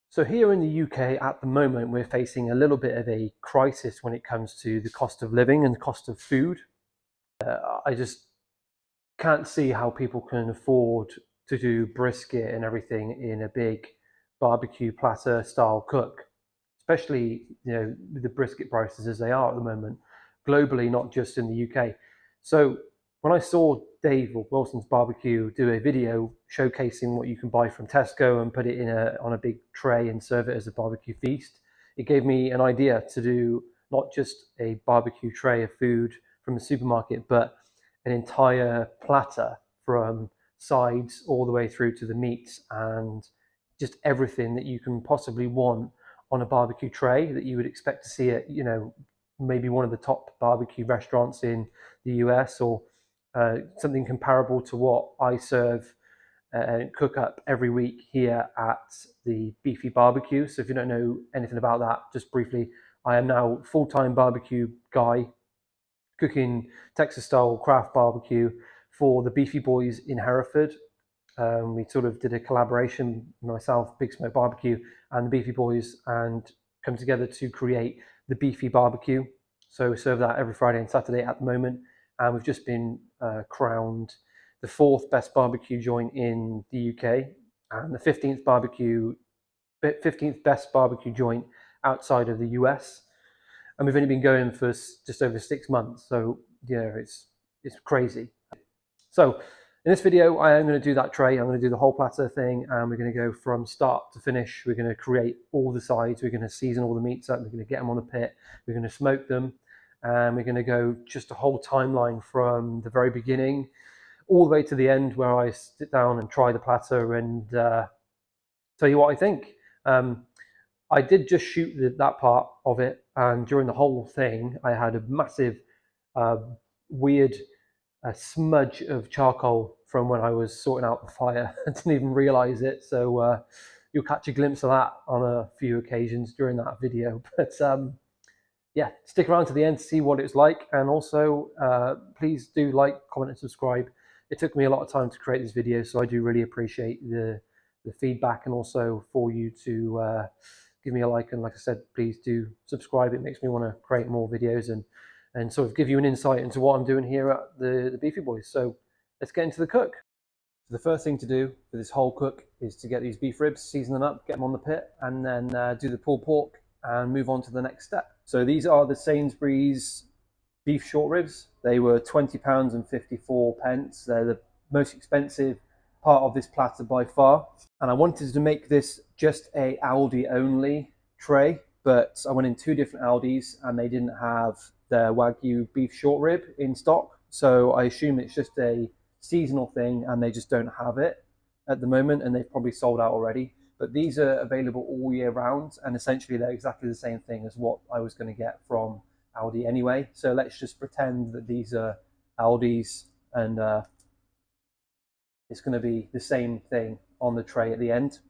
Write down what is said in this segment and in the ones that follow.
So here in the UK at the moment, we're facing a little bit of a crisis when it comes to the cost of living and the cost of food. I just can't see how people can afford to do brisket and everything in a big barbecue platter style cook, especially with the brisket prices as they are at the moment, globally, not just in the UK. So when I saw Dave or Wilson's Barbecue do a video showcasing what you can buy from Tesco and put it on a big tray and serve it as a barbecue feast, it gave me an idea to do not just a barbecue tray of food from the supermarket, but an entire platter from sides all the way through to the meats and just everything that you can possibly want on a barbecue tray that you would expect to see at, maybe one of the top barbecue restaurants in the US, or something comparable to what I serve and cook up every week here at the Beefy Barbecue. So if you don't know anything about that, just briefly, I am now full-time barbecue guy, cooking Texas style craft barbecue for the Beefy Boys in Hereford. We sort of did a collaboration, myself, Big Smoke Barbecue, and the Beefy Boys, and come together to create the Beefy Barbecue. So we serve that every Friday and Saturday at the moment, and we've just been crowned the 4th best barbecue joint in the UK and the 15th best barbecue joint outside of the US. And we've only been going for just over 6 months, so it's crazy. So in this video, I am going to do that tray. I'm going to do the whole platter thing, and we're going to go from start to finish. We're going to create all the sides. We're going to season all the meats up. We're going to get them on the pit. We're going to smoke them, and we're going to go just a whole timeline from the very beginning all the way to the end, where I sit down and try the platter and tell you what I think. I did just shoot that part of it, and during the whole thing, I had a massive, weird smudge of charcoal from when I was sorting out the fire. I didn't even realize it, so you'll catch a glimpse of that on a few occasions during that video. But yeah, stick around to the end to see what it's like, and also please do like, comment, and subscribe. It took me a lot of time to create this video, so I do really appreciate the feedback, and also for you to give me a like. And like I said, please do subscribe. It makes me want to create more videos and sort of give you an insight into what I'm doing here at the Beefy Boys. So let's get into the cook. The first thing to do for this whole cook is to get these beef ribs, season them up, get them on the pit, and then do the pulled pork and move on to the next step. So these are the Sainsbury's beef short ribs. They were £20.54. They're the most expensive part of this platter by far. And I wanted to make this just a ALDI only tray, but I went in 2 different ALDIs and they didn't have their Wagyu beef short rib in stock. So I assume it's just a seasonal thing and they just don't have it at the moment, and they've probably sold out already. But these are available all year round, and essentially they're exactly the same thing as what I was going to get from ALDI anyway. So let's just pretend that these are ALDI's, and it's going to be the same thing on the tray at the end.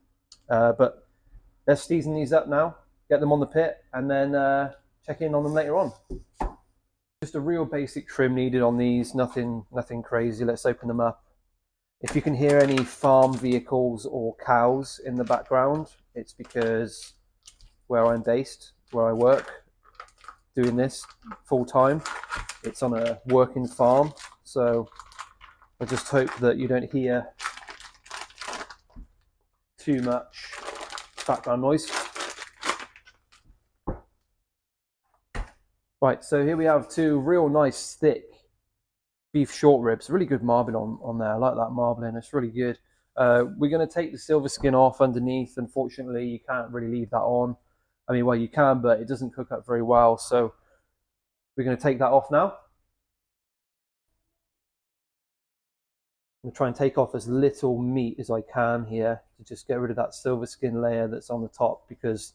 But let's season these up now, get them on the pit, and then check in on them later on. Just a real basic trim needed on these, nothing crazy. Let's open them up. If you can hear any farm vehicles or cows in the background, it's because where I'm based, where I work, doing this full time, it's on a working farm. So I just hope that you don't hear too much background noise. Right, so here we have 2 real nice thick beef short ribs. Really good marbling on there. I like that marbling. It's really good. We're going to take the silver skin off underneath. Unfortunately, you can't really leave that on. I mean, well, you can, but it doesn't cook up very well. So we're going to take that off now. I'm going to try and take off as little meat as I can here to just get rid of that silver skin layer that's on the top, because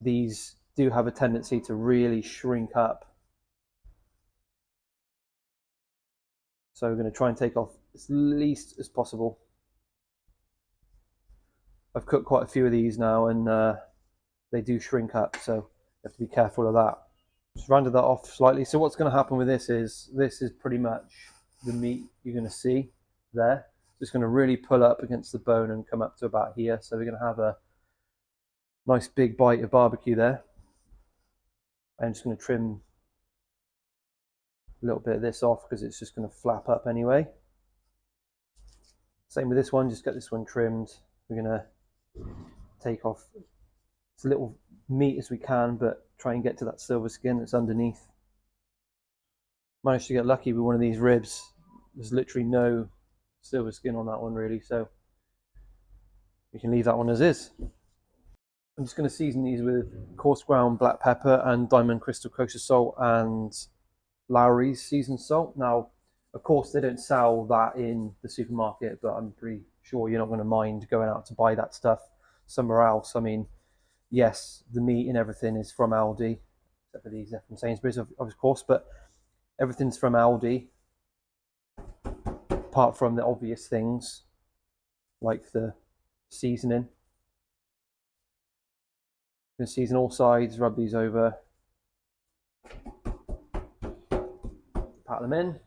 these do have a tendency to really shrink up. So we're going to try and take off as least as possible. I've cooked quite a few of these now, and they do shrink up, so you have to be careful of that. Just rounded that off slightly. So what's going to happen with this is pretty much the meat you're going to see there. Just going to really pull up against the bone and come up to about here. So we're going to have a Nice big bite of barbecue there. I'm just going to trim a little bit of this off because it's just going to flap up anyway. Same with this one, just get this one trimmed. We're going to take off as little meat as we can, but try and get to that silver skin that's underneath. Managed to get lucky with one of these ribs. There's literally no silver skin on that one really, so we can leave that one as is. I'm just going to season these with coarse ground black pepper and diamond crystal kosher salt and Lowry's seasoned salt. Now, of course, they don't sell that in the supermarket, but I'm pretty sure you're not going to mind going out to buy that stuff somewhere else. I mean, yes, the meat and everything is from ALDI, except for these are from Sainsbury's, of course, but everything's from ALDI, apart from the obvious things like the seasoning. You can season all sides, rub these over, pat them in,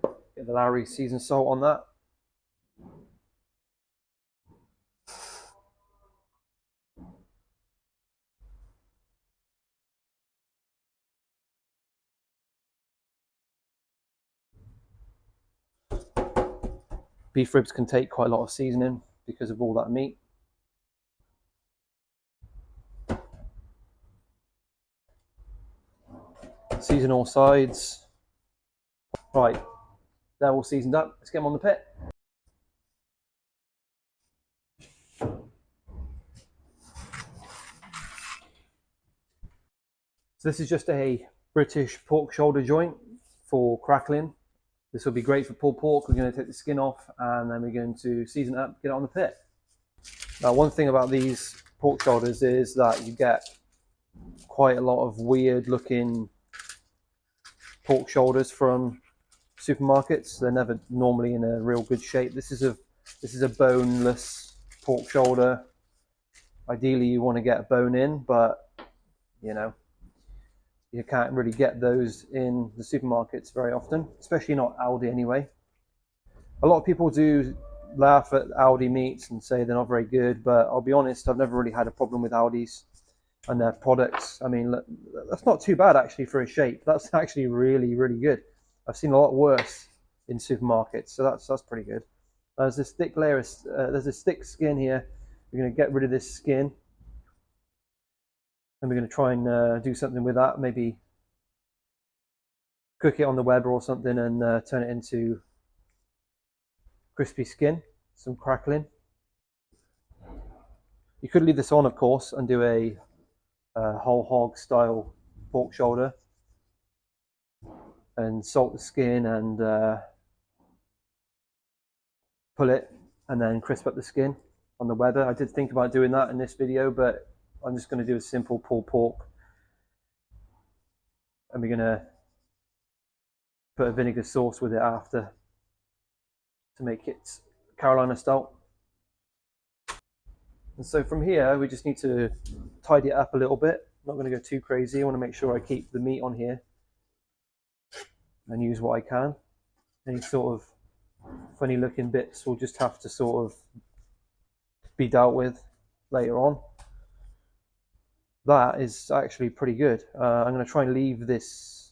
get the Lowry's seasoned salt on that. Beef ribs can take quite a lot of seasoning because of all that meat. Season all sides. Right, they're all seasoned up. Let's get them on the pit. So this is just a British pork shoulder joint for crackling. This will be great for pulled pork. We're going to take the skin off and then we're going to season it up, get it on the pit. Now, one thing about these pork shoulders is that you get quite a lot of weird looking pork shoulders from supermarkets. They're never normally in a real good shape. This is a boneless pork shoulder. Ideally, you want to get a bone in, but you know, you can't really get those in the supermarkets very often, especially not ALDI anyway. A lot of people do laugh at ALDI meats and say they're not very good, but I'll be honest, I've never really had a problem with ALDI's and their products. I mean, that's not too bad actually for a shape. That's actually really, really good. I've seen a lot worse in supermarkets, so that's pretty good. There's this thick layer, there's this thick skin here. We're going to get rid of this skin, and we're going to try and do something with that. Maybe cook it on the Weber or something and turn it into crispy skin, some crackling. You could leave this on, of course, and do a whole hog style pork shoulder and salt the skin and pull it and then crisp up the skin on the Weber. I did think about doing that in this video, but I'm just going to do a simple pulled pork, and we're going to put a vinegar sauce with it after to make it Carolina style. And so from here, we just need to tidy it up a little bit. I'm not going to go too crazy. I want to make sure I keep the meat on here and use what I can. Any sort of funny looking bits will just have to sort of be dealt with later on. That is actually pretty good. I'm going to try and leave this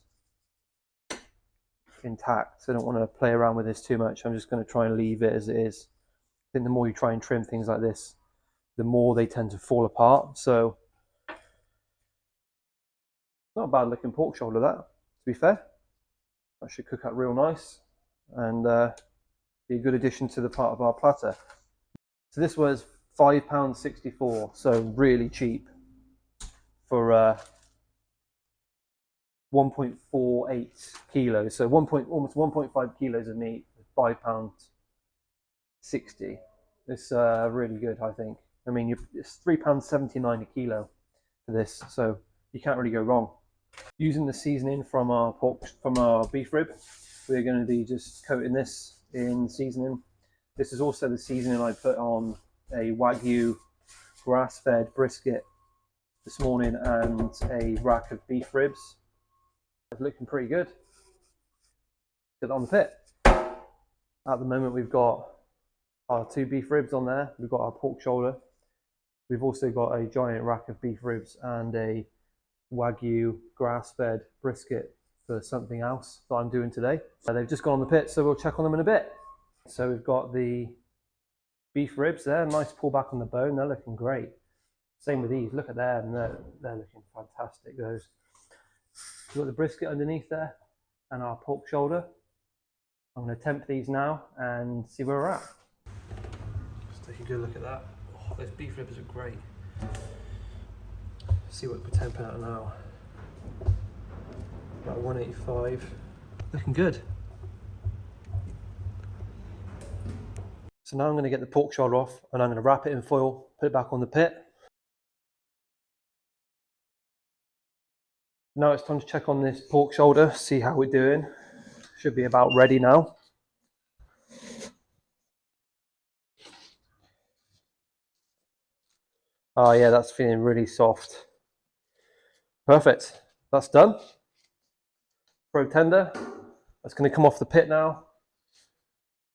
intact. I don't want to play around with this too much. I'm just going to try and leave it as it is. I think the more you try and trim things like this, the more they tend to fall apart. So not a bad looking pork shoulder, that, to be fair. That should cook up real nice and be a good addition to the part of our platter. So this was £5.64, so really cheap for 1.48 kilos. So almost 1.5 kilos of meat, £5.60. It's really good, I think. I mean, it's £3.79 a kilo for this, so you can't really go wrong. Using the seasoning from our beef rib, we're going to be just coating this in seasoning. This is also the seasoning I put on a Wagyu grass-fed brisket this morning and a rack of beef ribs. It's looking pretty good. Get it on the pit. At the moment, we've got our 2 beef ribs on there. We've got our pork shoulder. We've also got a giant rack of beef ribs and a Wagyu grass-fed brisket for something else that I'm doing today. They've just gone on the pit, so we'll check on them in a bit. So we've got the beef ribs there, nice pull back on the bone, they're looking great. Same with these, look at them, they're looking fantastic, those. We've got the brisket underneath there and our pork shoulder. I'm going to temp these now and see where we're at. Just take a good look at that. Oh, those beef ribs are great. See what we're temping at now. About 185. Looking good. So now I'm going to get the pork shoulder off and I'm going to wrap it in foil, put it back on the pit. Now it's time to check on this pork shoulder, see how we're doing. Should be about ready now. Oh yeah, that's feeling really soft. Perfect, that's done. Pro tender, that's going to come off the pit now.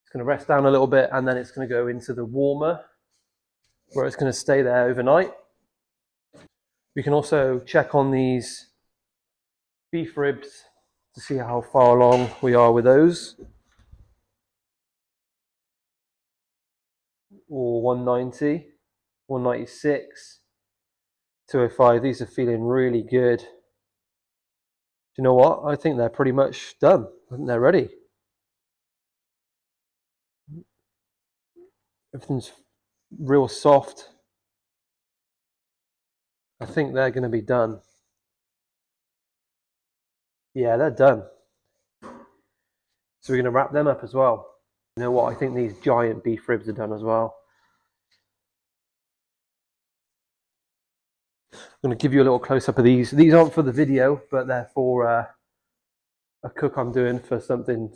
It's going to rest down a little bit and then it's going to go into the warmer where it's going to stay there overnight. We can also check on these beef ribs to see how far along we are with those. Or 190, 196, 205. These are feeling really good. Do you know what? I think they're pretty much done. I think they're ready. Everything's real soft. I think they're going to be done. Yeah, they're done. So we're going to wrap them up as well. You know what? I think these giant beef ribs are done as well. I'm going to give you a little close-up of these. These aren't for the video, but they're for a cook I'm doing for something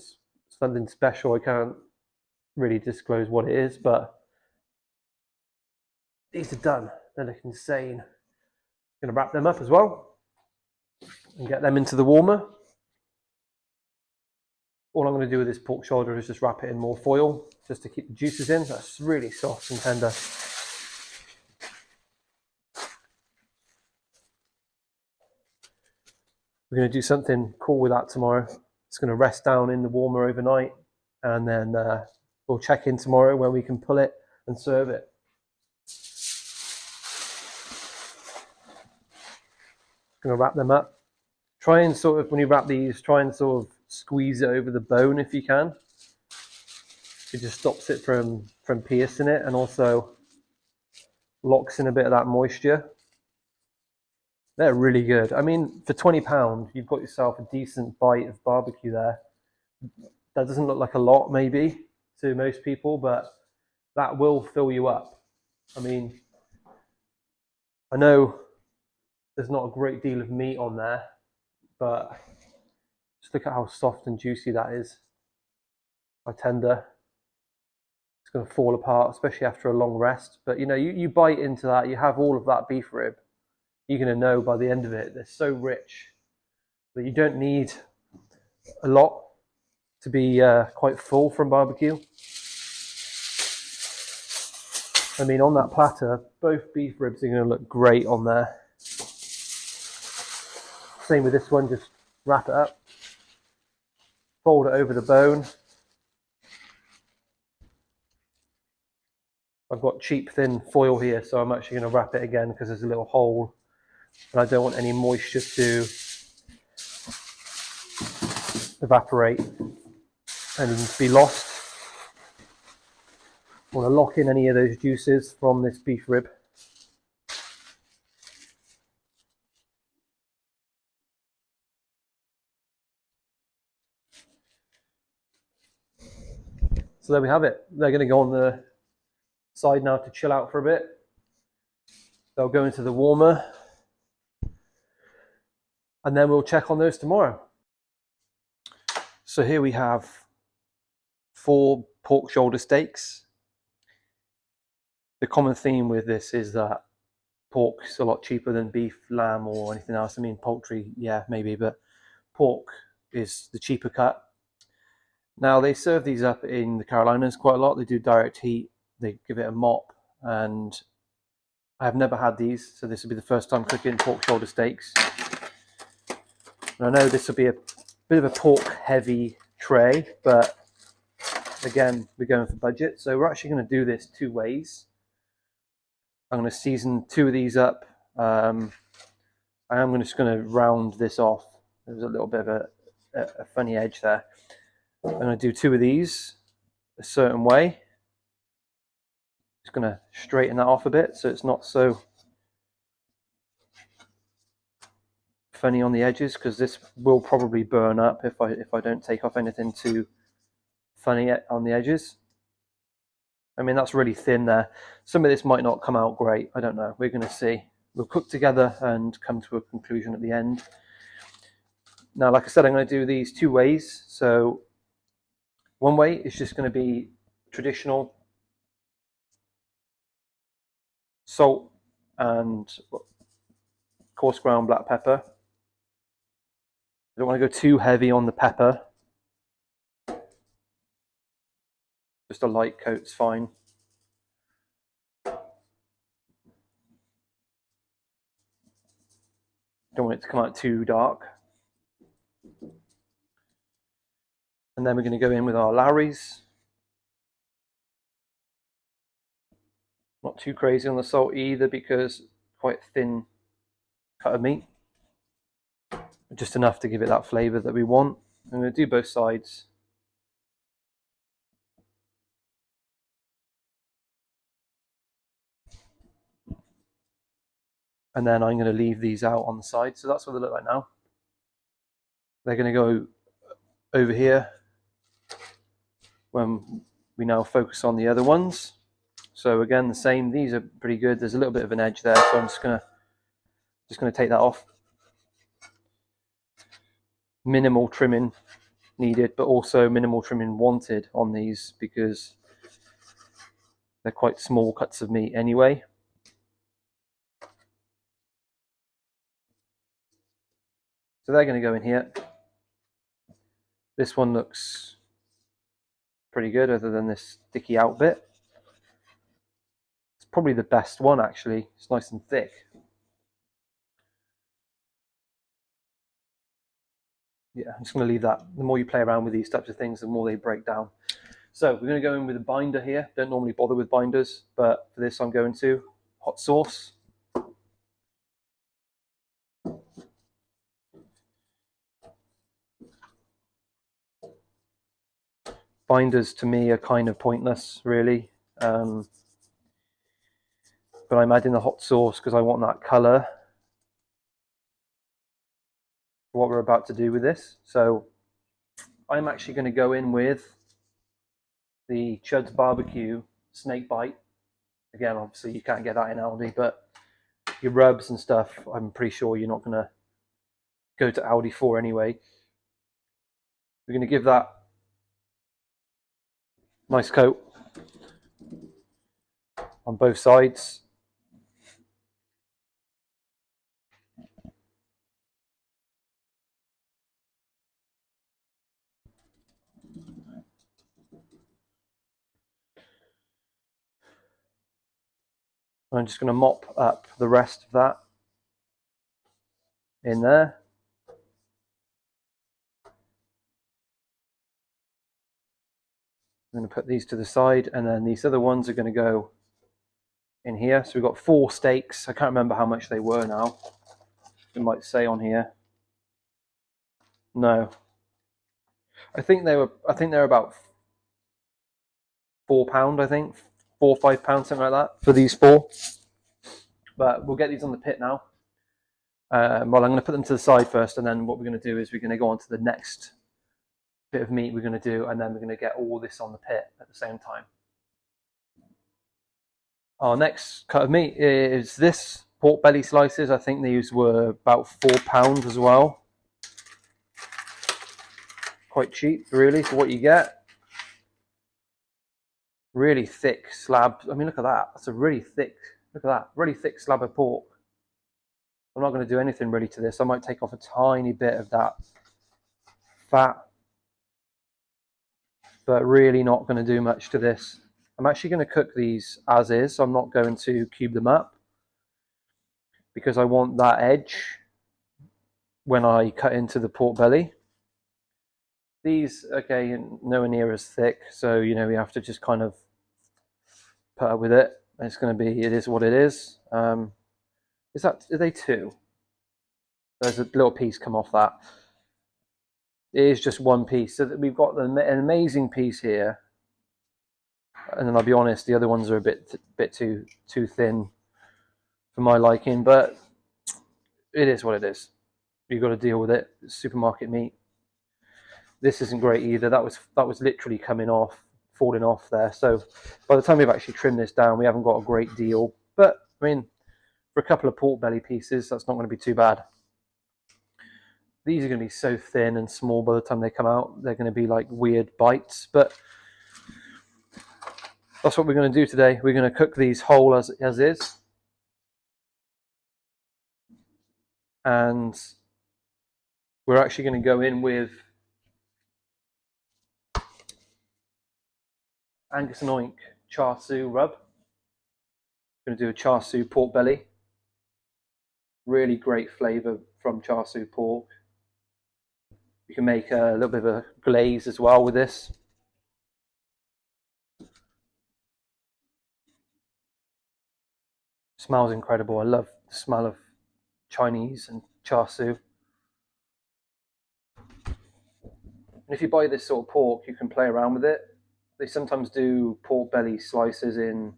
special. I can't really disclose what it is, but these are done. They look insane. I'm going to wrap them up as well and get them into the warmer. All I'm going to do with this pork shoulder is just wrap it in more foil just to keep the juices in. That's really soft and tender. We're going to do something cool with that tomorrow. It's going to rest down in the warmer overnight and then we'll check in tomorrow when we can pull it and serve it. Going to wrap them up. Try and sort of, when you wrap these, try and sort of squeeze it over the bone if you can. It just stops it from piercing it and also locks in a bit of that moisture. They're really good. I mean, for £20, you've got yourself a decent bite of barbecue there. That doesn't look like a lot, maybe, to most people, but that will fill you up. I mean, I know there's not a great deal of meat on there, but just look at how soft and juicy that is. How tender. It's going to fall apart, especially after a long rest. But you know, you bite into that, you have all of that beef rib. You're going to know by the end of it, they're so rich that you don't need a lot to be quite full from barbecue. I mean, on that platter, both beef ribs are going to look great on there. Same with this one, just wrap it up, fold it over the bone. I've got cheap thin foil here, so I'm actually going to wrap it again because there's a little hole and I don't want any moisture to evaporate and be lost. I want to lock in any of those juices from this beef rib. So there we have it. They're going to go on the side now to chill out for a bit. They'll go into the warmer and then we'll check on those tomorrow. So here we have 4 pork shoulder steaks. The common theme with this is that pork's a lot cheaper than beef, lamb or anything else. I mean, poultry, yeah, maybe, but pork is the cheaper cut. Now, they serve these up in the Carolinas quite a lot. They do direct heat, they give it a mop, and I've never had these, so this will be the first time cooking pork shoulder steaks. And I know this will be a bit of a pork heavy tray, but again, we're going for budget. So we're actually going to do this two ways. I'm going to season two of these up. I am just going to round this off. There's a little bit of a funny edge there. I'm going to do two of these a certain way. Just going to straighten that off a bit so it's not so funny on the edges, because this will probably burn up if I don't take off anything too funny on the edges. I mean, that's really thin there. Some of this might not come out great. I don't know. We're going to see. We'll cook together and come to a conclusion at the end. Now, like I said, I'm going to do these two ways. So one way is just going to be traditional salt and coarse ground black pepper. I don't want to go too heavy on the pepper. Just a light coat's fine. Don't want it to come out too dark. And then we're going to go in with our Lowry's. Not too crazy on the salt either, because quite thin cut of meat. Just enough to give it that flavour that we want. I'm going to do both sides. And then I'm going to leave these out on the side. So that's what they look like now. They're going to go over here when we now focus on the other ones. So again, the same. These are pretty good. There's a little bit of an edge there, so I'm just gonna take that off. Minimal trimming needed, but also minimal trimming wanted on these because they're quite small cuts of meat anyway. So they're going to go in here. This one looks pretty good, other than this sticky out bit. It's probably the best one, actually. It's nice and thick. Yeah, I'm just going to leave that. The more you play around with these types of things, the more they break down. So we're going to go in with a binder here. Don't normally bother with binders, but for this I'm going to. Hot sauce. Binders to me are kind of pointless, really. But I'm adding the hot sauce because I want that colour for what we're about to do with this. So I'm actually going to go in with the Chud's Barbecue Snake Bite. Again, obviously you can't get that in ALDI, but your rubs and stuff, I'm pretty sure you're not going to go to ALDI for anyway. We're going to give that nice coat on both sides. I'm just going to mop up the rest of that in there. I'm going to put these to the side, and then these other ones are going to go in here. So we've got 4 steaks. I can't remember how much they were now. It might say on here. No, I think they're about £4. I think £4 or £5, something like that, for these 4. But we'll get these on the pit now. Well, I'm going to put them to the side first, and then what we're going to do is we're going to go on to the next bit of meat we're going to do, and then we're going to get all this on the pit at the same time. Our next cut of meat is this pork belly slices. I think these were about £4 as well. Quite cheap, really, for what you get. Really thick slab. I mean, look at that. That's a really thick, look at that, really thick slab of pork. I'm not going to do anything really to this. I might take off a tiny bit of that fat, but really not going to do much to this. I'm actually going to cook these as is, so I'm not going to cube them up. because I want that edge when I cut into the pork belly. These, okay, nowhere near as thick, so you know we have to just kind of put up with it. It's going to be, it is what it is. Are they two? There's a little piece come off that. It is just one piece, so that we've got an amazing piece here, and then I'll be honest, the other ones are a bit too thin for my liking, but it is what it is. You've got to deal with it. It's supermarket meat. This isn't great either. That was literally coming off, falling off there. So by the time we've actually trimmed this down, we haven't got a great deal. But I mean, for a couple of pork belly pieces, that's not going to be too bad. These are going to be so thin and small by the time they come out. They're going to be like weird bites. But that's what we're going to do today. We're going to cook these whole as is. And we're actually going to go in with Angus and Oink Char Siu rub. I'm going to do a Char Siu pork belly. Really great flavour from Char Siu pork. You can make a little bit of a glaze as well with this. Smells incredible. I love the smell of Chinese and Char Siu. And if you buy this sort of pork, you can play around with it. They sometimes do pork belly slices in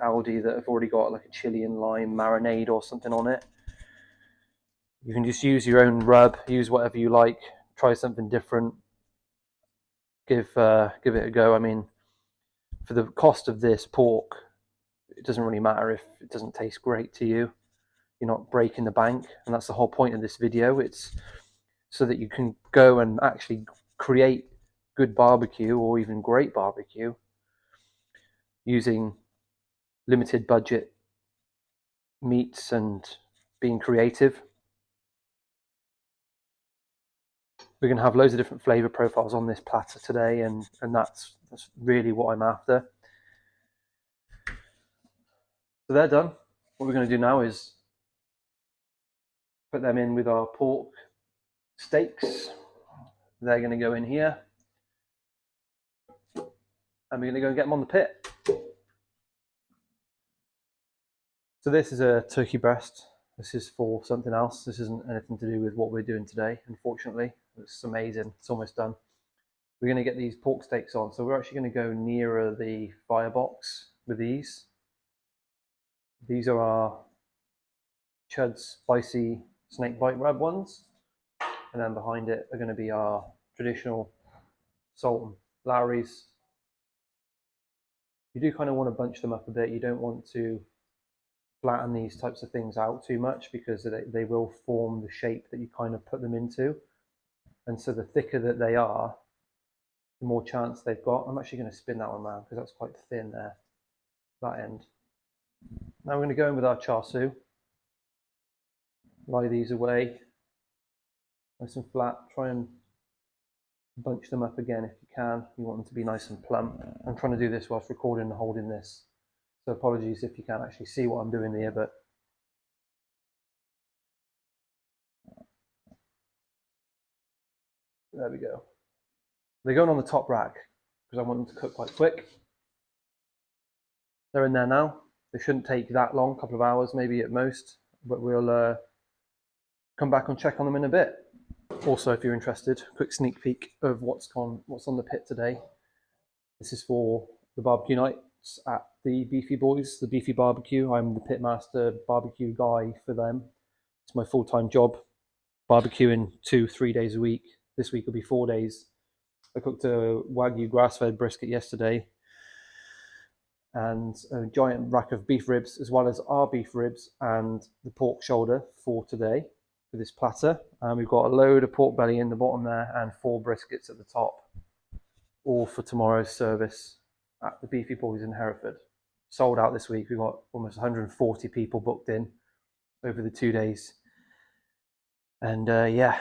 ALDI that have already got like a chili and lime marinade or something on it. You can just use your own rub, use whatever you like, try something different, give it a go. I mean, for the cost of this pork, it doesn't really matter if it doesn't taste great to you. You're not breaking the bank, and that's the whole point of this video. It's so that you can go and actually create good barbecue or even great barbecue using limited budget meats and being creative. We're going to have loads of different flavor profiles on this platter today, and that's really what I'm after. So they're done. What we're going to do now is put them in with our pork steaks. They're going to go in here, and we're going to go and get them on the pit. So this is a turkey breast. This is for something else. This isn't anything to do with what we're doing today, unfortunately. It's amazing. It's almost done. We're going to get these pork steaks on. So we're actually going to go nearer the firebox with these. These are our Chud spicy snake bite rub ones. And then behind it are going to be our traditional salt and Lowry's. You do kind of want to bunch them up a bit. You don't want to flatten these types of things out too much because they will form the shape that you kind of put them into. And so the thicker that they are, the more chance they've got. I'm actually going to spin that one around because that's quite thin there, that end. Now we're going to go in with our Char Siu. Lie these away nice and flat. Try and bunch them up again if you can. You want them to be nice and plump. I'm trying to do this whilst recording and holding this. So apologies if you can't actually see what I'm doing here, but there we go. They're going on the top rack because I want them to cook quite quick. They're in there now. They shouldn't take that long, a couple of hours maybe at most, but we'll come back and check on them in a bit. Also, if you're interested, quick sneak peek of what's on the pit today. This is for the barbecue nights at the Beefy Boys, the Beefy Barbecue. I'm the pitmaster barbecue guy for them. It's my full-time job, barbecuing 2-3 days a week. This week will be 4 days. I cooked a Wagyu grass-fed brisket yesterday and a giant rack of beef ribs, as well as our beef ribs and the pork shoulder for today for this platter. And we've got a load of pork belly in the bottom there and 4 briskets at the top, all for tomorrow's service at the Beefy Boys in Hereford. Sold out this week. We've got almost 140 people booked in over the 2 days. And yeah,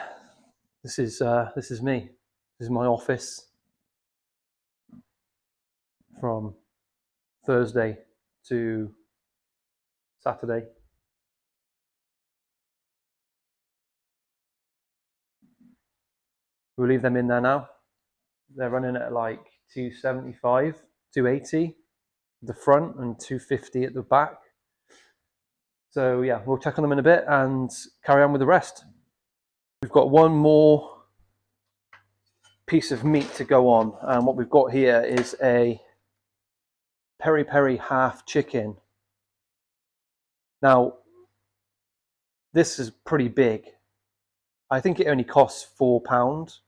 this is me. This is my office from Thursday to Saturday. We'll leave them in there now. They're running at like 275, 280 at the front and 250 at the back. So yeah, we'll check on them in a bit and carry on with the rest. We've got one more piece of meat to go on, and what we've got here is a Piri-Piri Half Chicken. Now, this is pretty big. I think it only costs £4.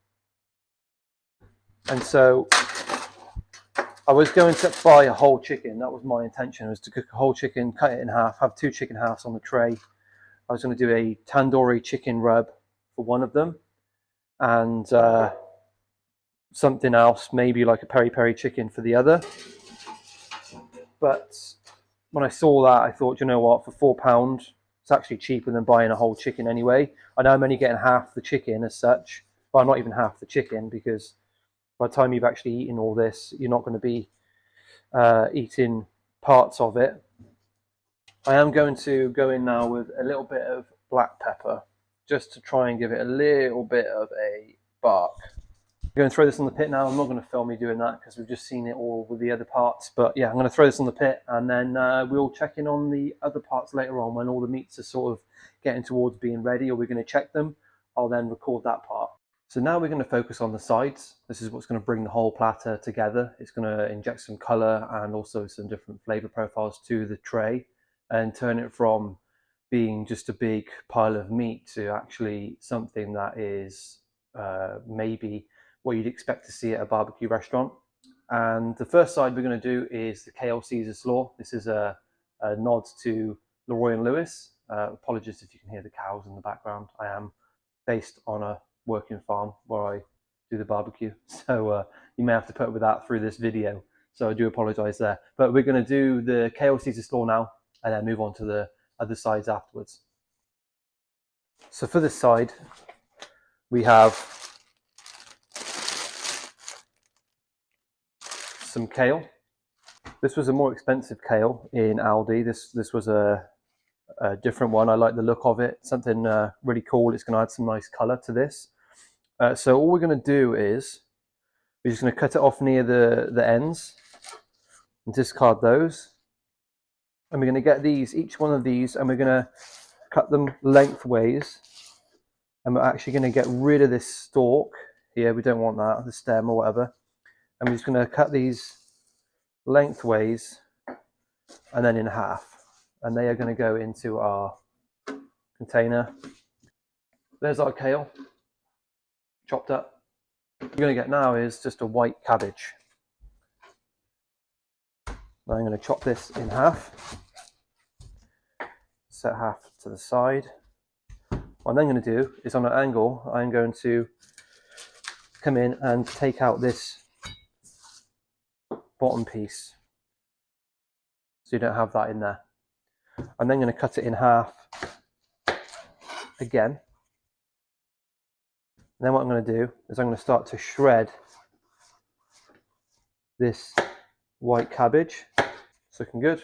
And so I was going to buy a whole chicken. That was my intention, was to cook a whole chicken, cut it in half, have 2 chicken halves on the tray. I was going to do a tandoori chicken rub for one of them, and something else, maybe like a peri-peri chicken for the other. But when I saw that, I thought, you know what, for £4, it's actually cheaper than buying a whole chicken anyway. I know I'm only getting half the chicken as such, well, not even half the chicken, because by the time you've actually eaten all this, you're not going to be eating parts of it. I am going to go in now with a little bit of black pepper, just to try and give it a little bit of a bark. I'm going to throw this on the pit now. I'm not going to film me doing that because we've just seen it all with the other parts. But yeah, I'm going to throw this on the pit, and then we'll check in on the other parts later on when all the meats are sort of getting towards being ready, or we're going to check them. I'll then record that part. So now we're going to focus on the sides. This is what's going to bring the whole platter together. It's going to inject some color and also some different flavor profiles to the tray, and turn it from being just a big pile of meat to actually something that is maybe what you'd expect to see at a barbecue restaurant. And the first side we're going to do is the Kale Caesar Slaw. This is a nod to Leroy and Lewis. Apologies if you can hear the cows in the background. I am based on a working farm where I do the barbecue, so you may have to put up with that through this video, so I do apologize there. But we're going to do the Kale Caesar Slaw now, and then move on to the other sides afterwards. So for this side, we have some kale. This was a more expensive kale in Aldi. This was a different one. I like the look of it. Something really cool. It's going to add some nice color to this. So all we're going to do is we're just going to cut it off near the ends and discard those. And we're going to get these, each one of these, and we're going to cut them lengthways. And we're actually going to get rid of this stalk here. We don't want that, the stem or whatever. And we're just going to cut these lengthways and then in half. And they are going to go into our container. There's our kale, chopped up. What you're going to get now is just a white cabbage. Now I'm going to chop this in half, set half to the side. What I'm then going to do is, on an angle, I'm going to come in and take out this bottom piece, so you don't have that in there. I'm then going to cut it in half again. And then what I'm going to do is I'm going to start to shred this white cabbage. It's looking good.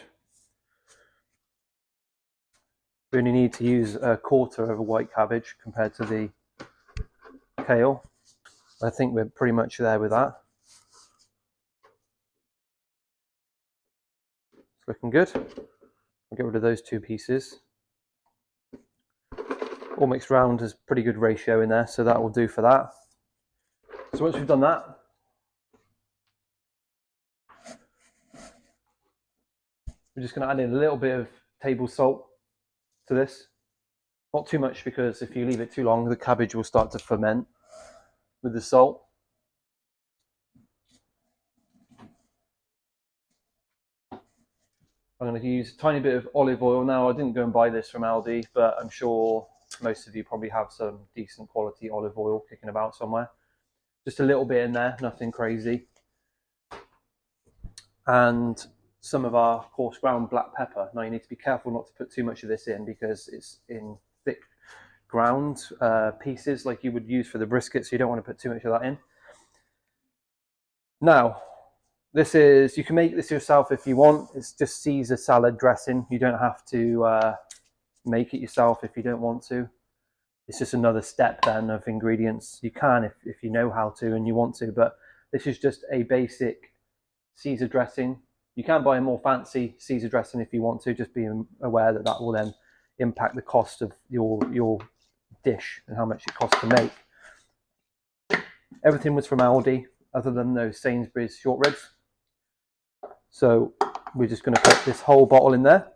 We only need to use a quarter of a white cabbage compared to the kale. I think we're pretty much there with that. It's looking good. I'll get rid of those 2 pieces. All mixed round is pretty good ratio in there, so that will do for that. So once we've done that, we're just going to add in a little bit of table salt to this. Not too much, because if you leave it too long, the cabbage will start to ferment with the salt. I'm going to use a tiny bit of olive oil. Now, I didn't go and buy this from Aldi, but I'm sure most of you probably have some decent quality olive oil kicking about somewhere. Just a little bit in there, nothing crazy. And some of our coarse ground black pepper. Now, you need to be careful not to put too much of this in, because it's in thick ground pieces like you would use for the brisket, so you don't want to put too much of that in. Now, this is, you can make this yourself if you want. It's just Caesar salad dressing. You don't have to make it yourself if you don't want to. it's just another step then of ingredients. You can if you know how to and you want to, but this is just a basic Caesar dressing. You can buy a more fancy Caesar dressing if you want to, just being aware that that will then impact the cost of your dish and how much it costs to make. Everything was from ALDI other than those Sainsbury's short ribs. So we're just going to put this whole bottle in there.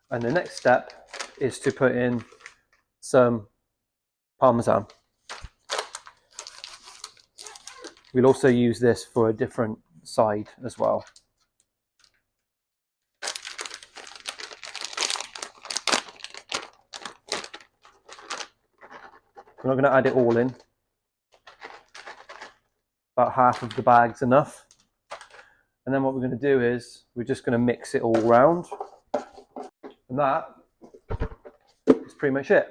And the next step is to put in some Parmesan. We'll also use this for a different side as well. We're not going to add it all in. About half of the bag's enough. And then what we're going to do is we're just going to mix it all around. And that is pretty much it.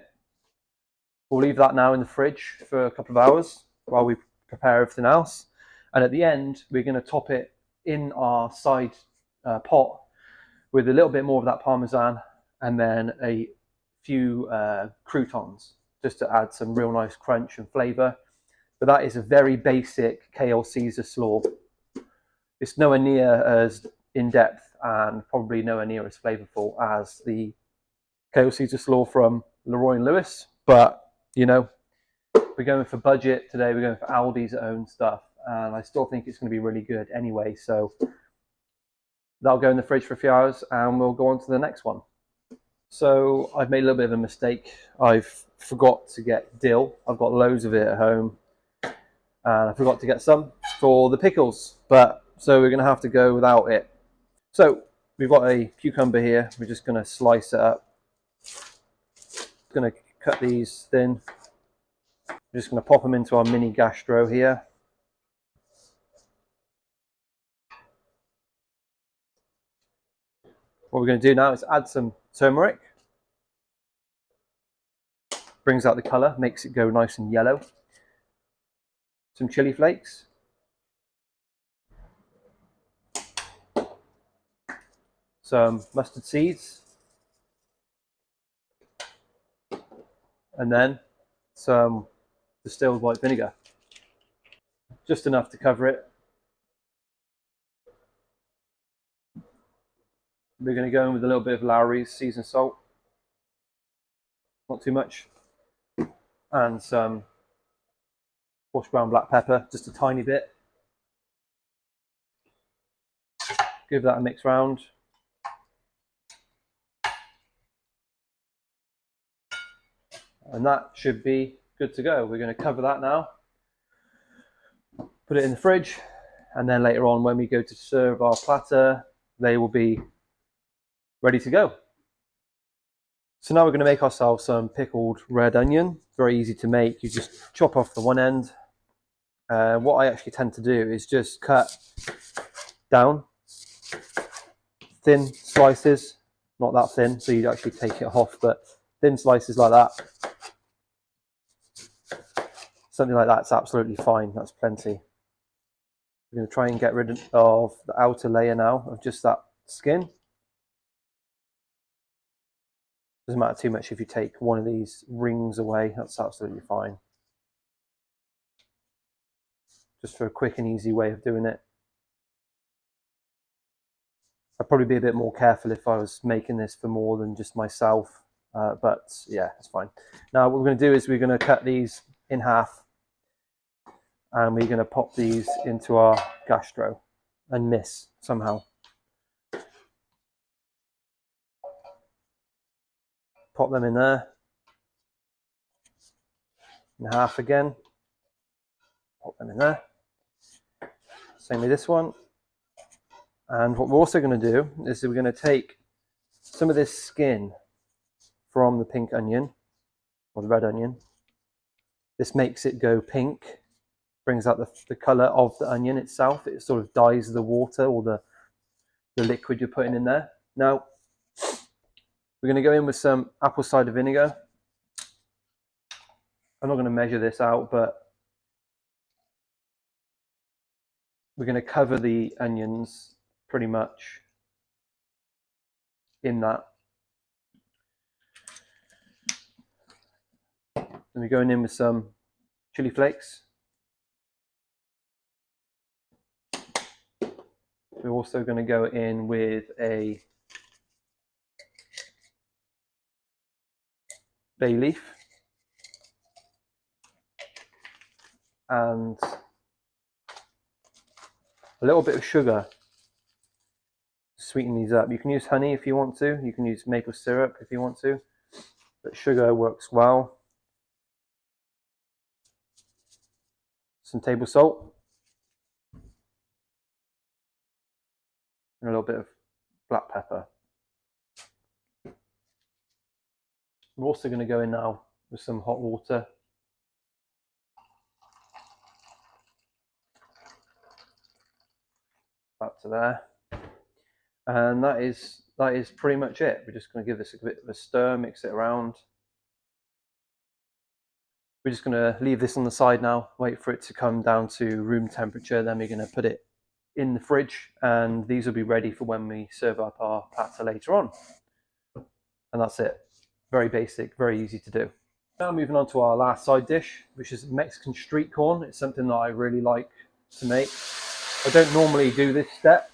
We'll leave that now in the fridge for a couple of hours while we prepare everything else. And at the end, we're going to top it in our side pot with a little bit more of that Parmesan and then a few croutons, just to add some real nice crunch and flavour. But that is a very basic Kale Caesar Slaw. It's nowhere near as in-depth and probably nowhere near as flavourful as the Kale Caesar Slaw from Leroy & Lewis, but you know, we're going for budget today. We're going for Aldi's own stuff, and I still think it's going to be really good anyway. So that'll go in the fridge for a few hours, and we'll go on to the next one. So I've made a little bit of a mistake. I've forgot to get dill. I've got loads of it at home, and I forgot to get some for the pickles. But so we're going to have to go without it. So we've got a cucumber here. We're just going to slice it up. Going to cut these thin. I'm just going to pop them into our mini gastro here. What we're going to do now is add some turmeric. Brings out the colour, makes it go nice and yellow. Some chili flakes. Some mustard seeds. And then some distilled white vinegar. Just enough to cover it. We're going to go in with a little bit of Lowry's seasoned salt. Not too much. And some washed brown black pepper, just a tiny bit. Give that a mix round. And that should be good to go. We're going to cover that now. Put it in the fridge. And then later on, when we go to serve our platter, they will be ready to go. So now we're going to make ourselves some pickled red onion. Very easy to make. You just chop off the one end. What I actually tend to do is just cut down thin slices, not that thin, so you actually take it off, but thin slices like that. Something like that's absolutely fine. That's plenty. We're going to try and get rid of the outer layer now of just that skin. Doesn't matter too much if you take one of these rings away. That's absolutely fine. Just for a quick and easy way of doing it. I'd probably be a bit more careful if I was making this for more than just myself. But yeah, it's fine. Now what we're going to do is we're going to cut these in half. And we're going to pop these into our gastro and miss somehow. Pop them in there. In half again. Pop them in there. Same with this one. And what we're also going to do is we're going to take some of this skin from the pink onion, or the red onion. This makes it go pink. Brings out the colour of the onion itself. It sort of dyes the water or the liquid you're putting in there. Now, we're going to go in with some apple cider vinegar. I'm not going to measure this out, but we're going to cover the onions pretty much in that. Then we're going in with some chili flakes. We're also going to go in with a bay leaf and a little bit of sugar to sweeten these up. You can use honey if you want to, you can use maple syrup if you want to, but sugar works well. Some table salt and a little bit of black pepper. We're also going to go in now with some hot water. Back to there. And that is pretty much it. We're just going to give this a bit of a stir, mix it around. We're just going to leave this on the side now, wait for it to come down to room temperature, then we're going to put it in the fridge, and these will be ready for when we serve up our platter later on. And that's it. Very basic, very easy to do. Now moving on to our last side dish, which is Mexican street corn. It's something that I really like to make. I don't normally do this step.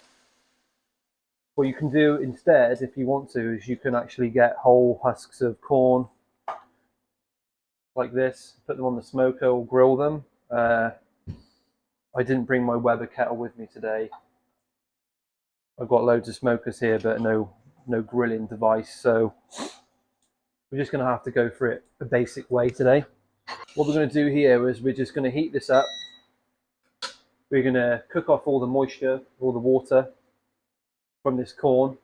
What you can do instead, if you want to, is you can actually get whole husks of corn like this, put them on the smoker or grill them. I didn't bring my Weber kettle with me today. I've got loads of smokers here, but no grilling device, so we're just going to have to go for it a basic way today. What we're going to do here is we're just going to heat this up. We're going to cook off all the moisture, all the water from this corn,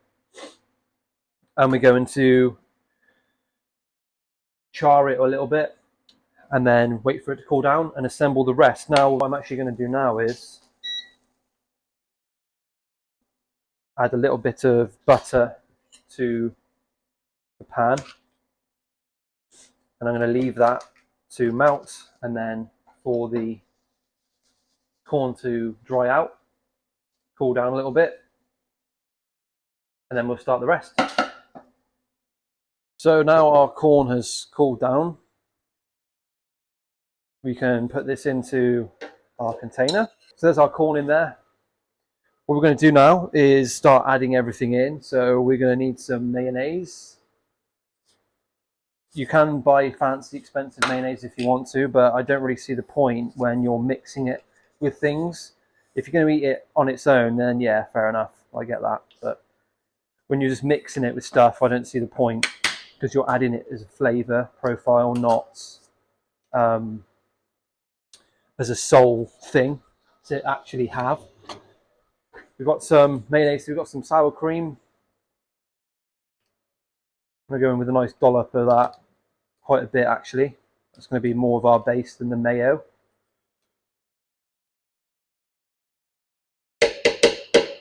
and we're going to char it a little bit and then wait for it to cool down and assemble the rest. Now what I'm actually going to do now is add a little bit of butter to the pan, and I'm going to leave that to melt and then for the corn to dry out, cool down a little bit, and then we'll start the rest. So now our corn has cooled down. We can put this into our container. So there's our corn in there. What we're going to do now is start adding everything in. So we're going to need some mayonnaise. You can buy fancy expensive mayonnaise if you want to, but I don't really see the point when you're mixing it with things. If you're going to eat it on its own, then yeah, fair enough, I get that. But when you're just mixing it with stuff, I don't see the point, because you're adding it as a flavor profile, not as a sole thing to actually have. We've got some mayonnaise, we've got some sour cream. I'm going to go in with a nice dollop of that, quite a bit actually. That's going to be more of our base than the mayo.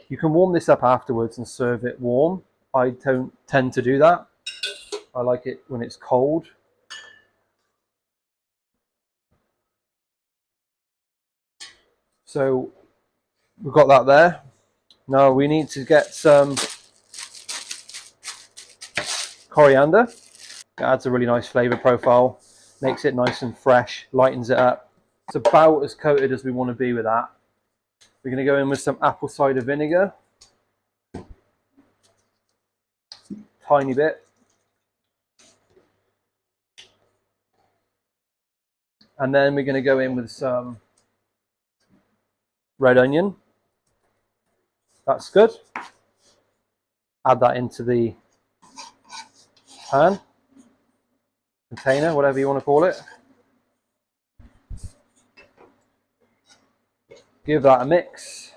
You can warm this up afterwards and serve it warm. I don't tend to do that. I like it when it's cold. So we've got that there. Now we need to get some coriander. It adds a really nice flavor profile, makes it nice and fresh, lightens it up. It's about as coated as we want to be with that. We're going to go in with some apple cider vinegar. Tiny bit. And then we're going to go in with some red onion. That's good. Add that into the pan, container, whatever you want to call it. Give that a mix.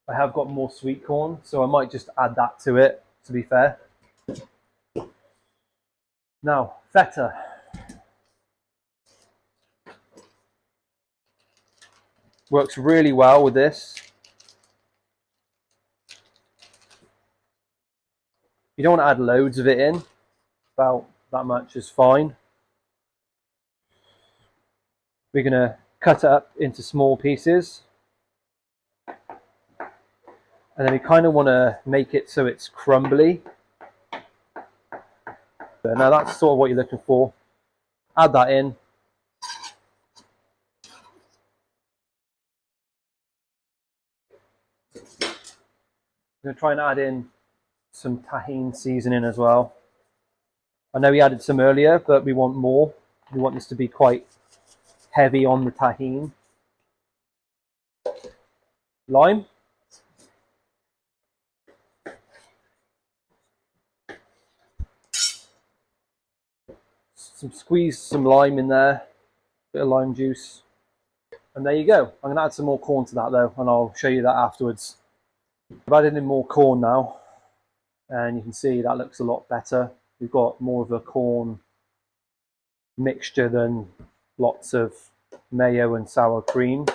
I have got more sweet corn, so I might just add that to it, to be fair. Now, feta. Works really well with this. You don't want to add loads of it in. About that much is fine. We're going to cut it up into small pieces. And then we kind of want to make it so it's crumbly. Now that's sort of what you're looking for. Add that in. I'm going to try and add in some tahini seasoning as well. I know we added some earlier, but we want more. We want this to be quite heavy on the tahini. Lime. Squeeze some lime in there, bit of lime juice, and there you go. I'm going to add some more corn to that though, and I'll show you that afterwards. I've added in more corn now, and you can see that looks a lot better. We've got more of a corn mixture than lots of mayo and sour cream.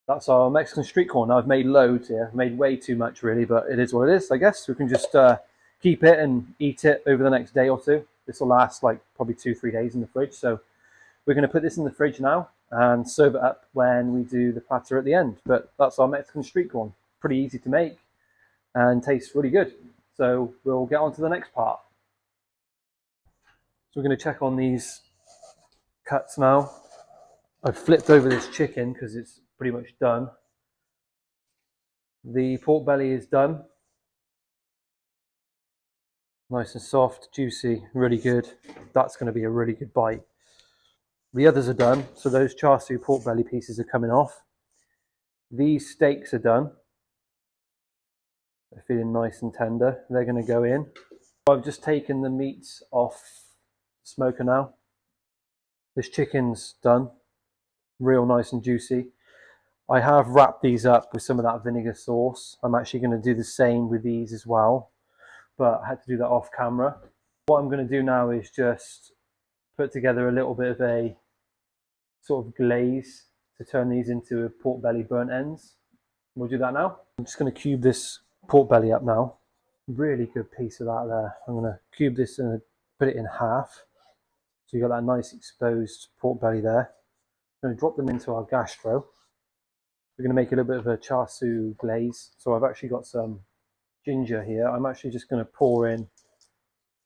That's our Mexican street corn. Now I've made loads here. I've made way too much really, but it is what it is, I guess. We can just keep it and eat it over the next day or two. This will last like probably 2-3 days in the fridge. So we're going to put this in the fridge now and serve it up when we do the platter at the end. But that's our Mexican street corn. Pretty easy to make and tastes really good. So we'll get on to the next part. So we're going to check on these cuts now. I've flipped over this chicken because it's pretty much done. The pork belly is done. Nice and soft, juicy, really good. That's going to be a really good bite. The others are done, so those char siu pork belly pieces are coming off. These steaks are done. They're feeling nice and tender. They're going to go in. I've just taken the meats off the smoker now. This chicken's done. Real nice and juicy. I have wrapped these up with some of that vinegar sauce. I'm actually going to do the same with these as well, but I had to do that off camera. What I'm going to do now is just put together a little bit of a sort of glaze to turn these into pork belly burnt ends. We'll do that now. I'm just going to cube this pork belly up now. Really good piece of that there. I'm going to cube this and put it in half. So you got that nice exposed pork belly there. I'm going to drop them into our gastro. We're going to make a little bit of a char siu glaze. So I've actually got some ginger here. I'm actually just going to pour in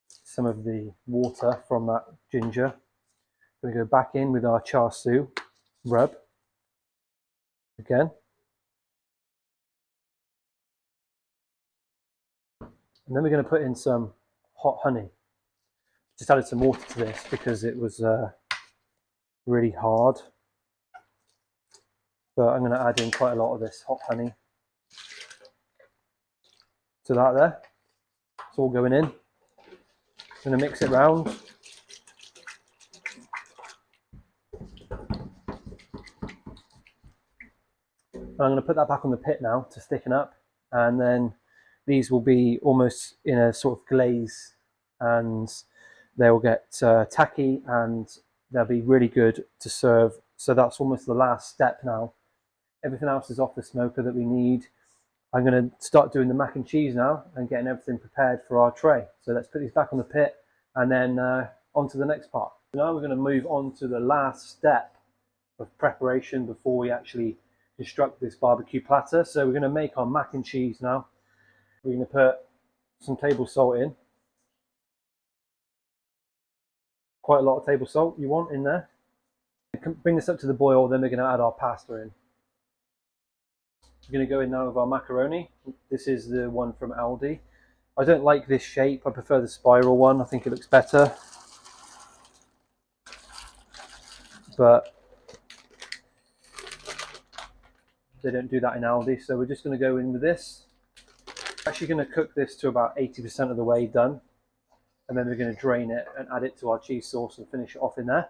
some of the water from that ginger. We're going to go back in with our char siu rub again. And then we're going to put in some hot honey. Just added some water to this because it was really hard. But I'm going to add in quite a lot of this hot honey to that there. It's all going in. I'm going to mix it round. I'm going to put that back on the pit now to thicken up, and then these will be almost in a sort of glaze, and they will get tacky and they'll be really good to serve. So that's almost the last step now. Everything else is off the smoker that we need. I'm going to start doing the mac and cheese now and getting everything prepared for our tray. So let's put these back on the pit and then on to the next part. Now we're going to move on to the last step of preparation before we actually construct this barbecue platter. So we're going to make our mac and cheese now. We're going to put some table salt in. Quite a lot of table salt you want in there. Bring this up to the boil, then we're going to add our pasta in. We're going to go in now with our macaroni. This is the one from ALDI. I don't like this shape. I prefer the spiral one. I think it looks better. But they don't do that in ALDI. So we're just going to go in with this. Actually going to cook this to about 80% of the way done. And then we're going to drain it and add it to our cheese sauce and finish it off in there.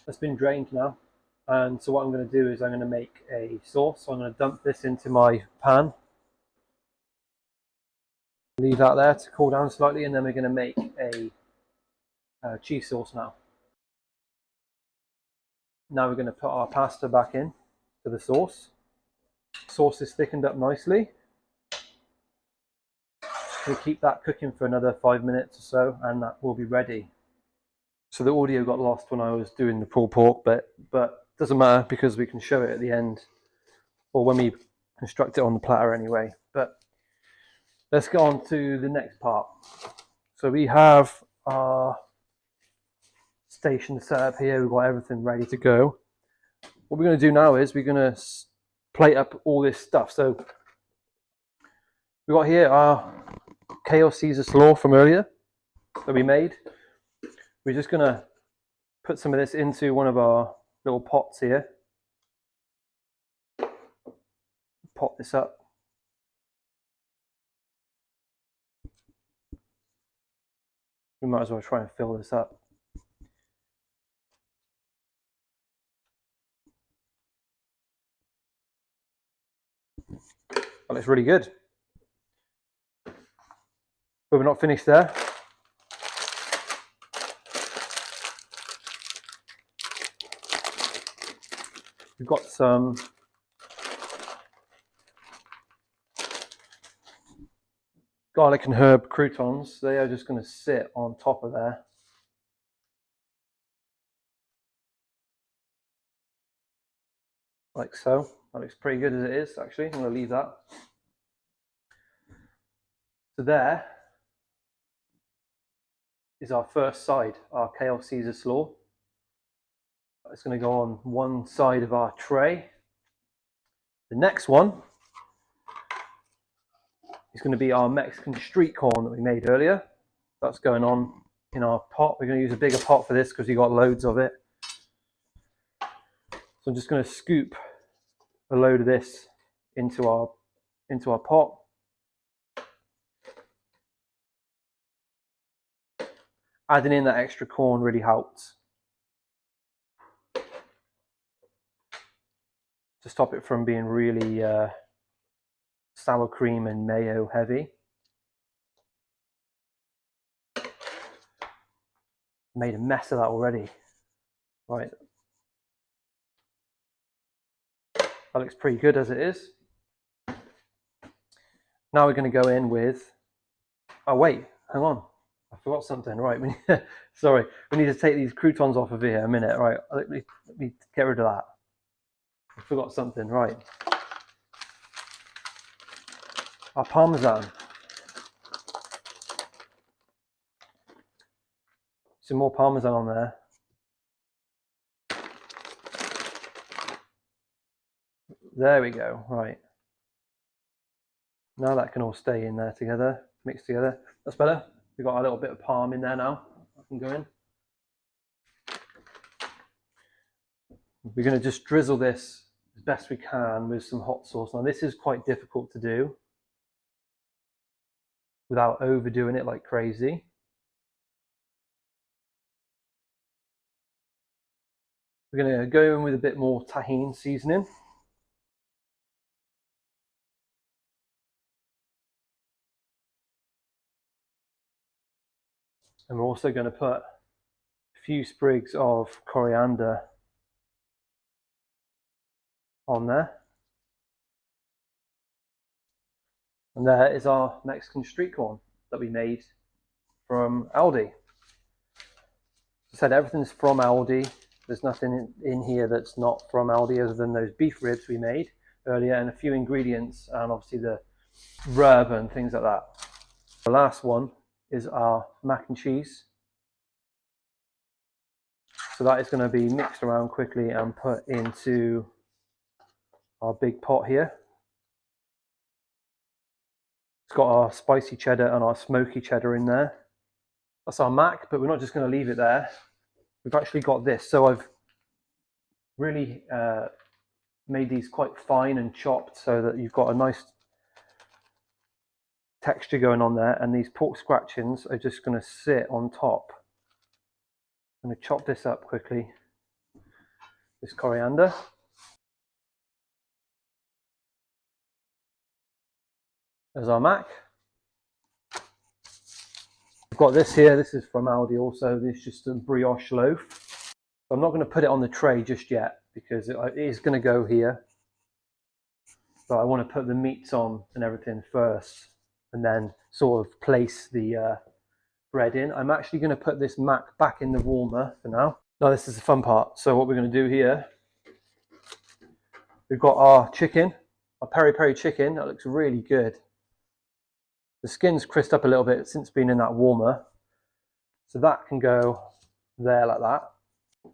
That's been drained now. And so what I'm going to do is I'm going to make a sauce. So I'm going to dump this into my pan. Leave that there to cool down slightly, and then we're going to make a cheese sauce now. Now we're going to put our pasta back in to the sauce. Sauce is thickened up nicely. We'll keep that cooking for another 5 minutes or so, and that will be ready. So the audio got lost when I was doing the pulled pork, but doesn't matter because we can show it at the end, or when we construct it on the platter anyway. But let's get on to the next part. So we have our station set up here. We've got everything ready to go. What we're going to do now is we're going to plate up all this stuff. So we've got here our Kale Caesar Slaw from earlier that we made. We're just going to put some of this into one of our little pots here. Pot this up. We might as well try and fill this up. Well, it's really good. But we're not finished there. We've got some garlic and herb croutons. They are just going to sit on top of there. Like so. That looks pretty good as it is, actually. I'm going to leave that. So there is our first side, our Kale Caesar Slaw. It's going to go on one side of our tray. The next one is going to be our Mexican street corn that we made earlier. That's going on in our pot. We're going to use a bigger pot for this because we got loads of it. So I'm just going to scoop a load of this into our pot. Adding in that extra corn really helps to stop it from being really sour cream and mayo heavy. Made a mess of that already. Right. That looks pretty good as it is. Now we're going to go in with, oh wait, hang on. I forgot something. Right, sorry. We need to take these croutons off of here a minute. Right, let me get rid of that. I forgot something. Right. Our Parmesan. Some more Parmesan on there. There we go. Right. Now that can all stay in there together, mixed together. That's better. We've got a little bit of parm in there now. I can go in. We're going to just drizzle this as best we can with some hot sauce. Now this is quite difficult to do without overdoing it like crazy. We're going to go in with a bit more tahini seasoning. And we're also going to put a few sprigs of coriander on there. And there is our Mexican street corn that we made from ALDI. As I said, everything's from ALDI. There's nothing in here that's not from ALDI other than those beef ribs we made earlier and a few ingredients and obviously the rub and things like that. The last one is our mac and cheese. So that is going to be mixed around quickly and put into our big pot here. It's got our spicy cheddar and our smoky cheddar in there. That's our mac, but we're not just going to leave it there. We've actually got this. So I've really made these quite fine and chopped so that you've got a nice texture going on there, and these pork scratchings are just going to sit on top. I'm going to chop this up quickly. This coriander. There's our mac. I've got this here. This is from ALDI also. This is just a brioche loaf. I'm not going to put it on the tray just yet because it is going to go here. But I want to put the meats on and everything first and then sort of place the bread in. I'm actually going to put this mac back in the warmer for now. Now this is the fun part. So what we're going to do here, we've got our chicken, our peri-peri chicken. That looks really good. The skin's crisped up a little bit since being in that warmer. So that can go there like that.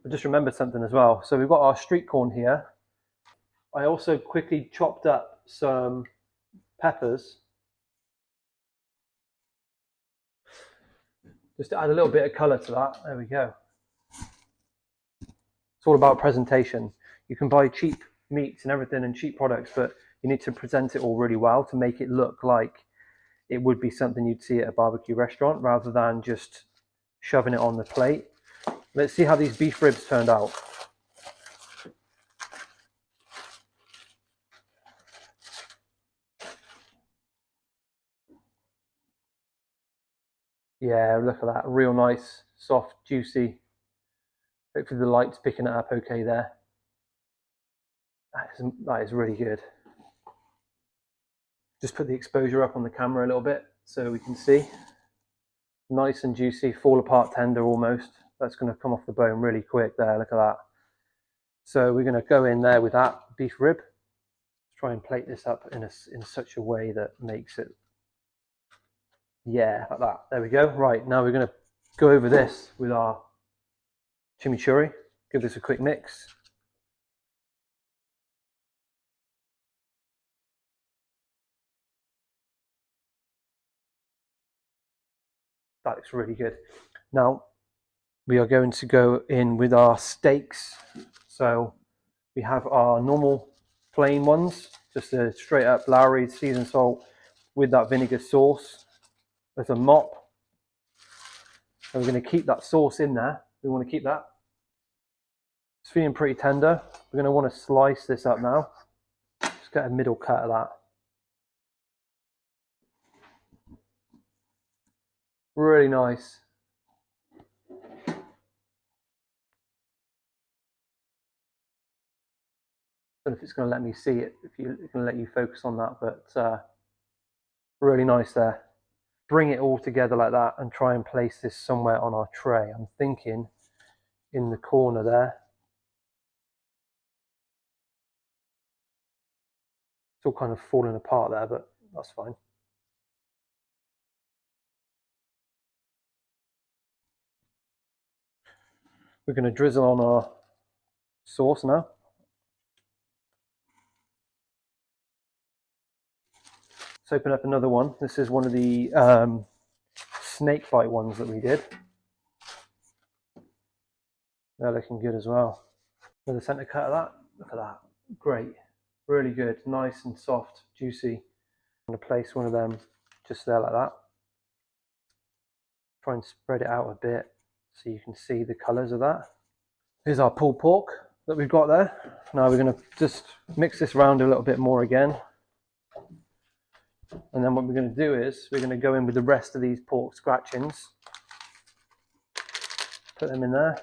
I just remembered something as well. So we've got our street corn here. I also quickly chopped up some peppers just to add a little bit of colour to that. There we go. It's all about presentation. You can buy cheap meats and everything and cheap products, but you need to present it all really well to make it look like it would be something you'd see at a barbecue restaurant rather than just shoving it on the plate. Let's see how these beef ribs turned out. Yeah, look at that. Real nice, soft, juicy. Hopefully the light's picking it up okay there. That is really good. Just put the exposure up on the camera a little bit so we can see. Nice and juicy, fall apart tender almost. That's going to come off the bone really quick there, look at that. So we're going to go in there with that beef rib. Try and plate this up in such a way that makes it, yeah, like that. There we go. Right, now we're going to go over this with our chimichurri. Give this a quick mix. That looks really good. Now we are going to go in with our steaks. So we have our normal plain ones, just a straight up Lowry seasoned salt with that vinegar sauce as a mop. And we're going to keep that sauce in there. We want to keep that. It's feeling pretty tender. We're going to want to slice this up now. Just get a middle cut of that. Really nice. I don't know if it's going to let me see it, if it's going to let you focus on that, but really nice there. Bring it all together like that and try and place this somewhere on our tray. I'm thinking in the corner there. It's all kind of falling apart there, but that's fine. We're going to drizzle on our sauce now. Let's open up another one. This is one of the snake bite ones that we did. They're looking good as well. With a centre cut of that. Look at that. Great. Really good. Nice and soft, juicy. I'm going to place one of them just there like that. Try and spread it out a bit so you can see the colours of that. Here's our pulled pork that we've got there. Now we're going to just mix this around a little bit more again. And then what we're going to do is we're going to go in with the rest of these pork scratchings. Put them in there.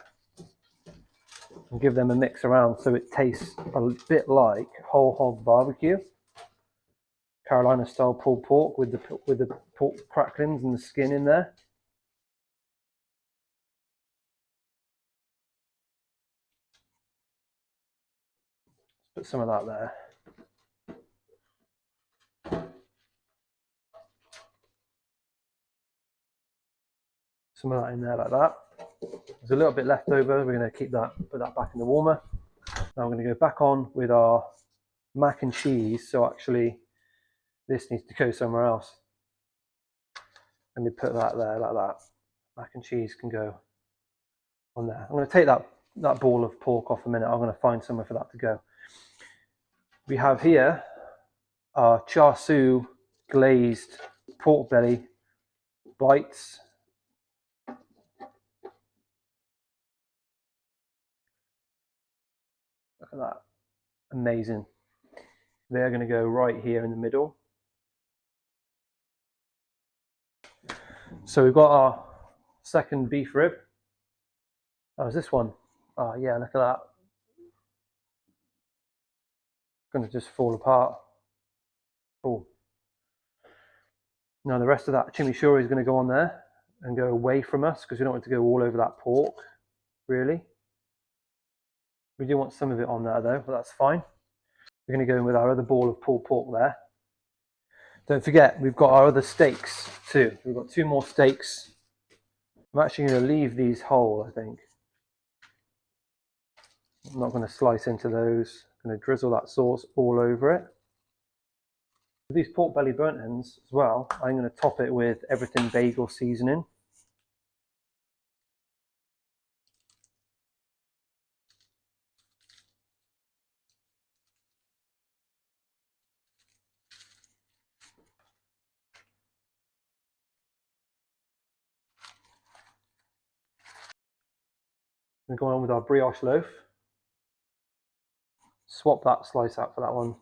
And give them a mix around so it tastes a bit like whole hog barbecue. Carolina style pulled pork with the pork cracklings and the skin in there. Put some of that there. Some of that in there like that. There's a little bit left over. We're going to keep that, put that back in the warmer. Now we're going to go back on with our mac and cheese. So actually this needs to go somewhere else. Let me put that there like that. Mac and cheese can go on there. I'm going to take that ball of pork off a minute. I'm going to find somewhere for that to go. We have here our Char Siu glazed pork belly bites. Look at that. Amazing. They're going to go right here in the middle. So we've got our second beef rib. Oh, is this one? Oh yeah, look at that. Going to just fall apart. Cool. Now the rest of that chimichurri is going to go on there and go away from us because we don't want it to go all over that pork, really. We do want some of it on there though, but that's fine. We're going to go in with our other ball of pulled pork there. Don't forget, we've got our other steaks too. We've got 2 more steaks. I'm actually going to leave these whole, I think. I'm not going to slice into those. I'm going to drizzle that sauce all over it. With these pork belly burnt ends as well, I'm going to top it with everything bagel seasoning. We're going on with our brioche loaf. Swap that slice out for that one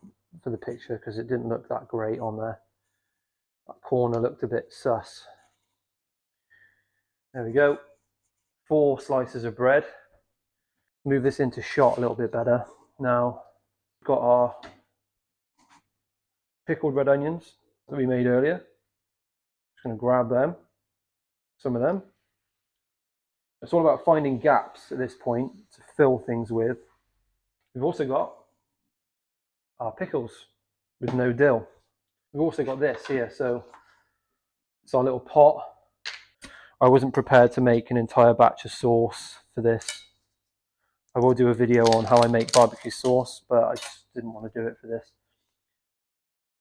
for the picture because it didn't look that great on there. That corner looked a bit sus. There we go. 4 slices of bread. Move this into shot a little bit better. Now we've got our pickled red onions that we made earlier. Just going to grab them, some of them. It's all about finding gaps at this point to fill things with. We've also got our pickles with no dill. We've also got this here, so it's our little pot. I wasn't prepared to make an entire batch of sauce for this. I will do a video on how I make barbecue sauce, but I just didn't want to do it for this.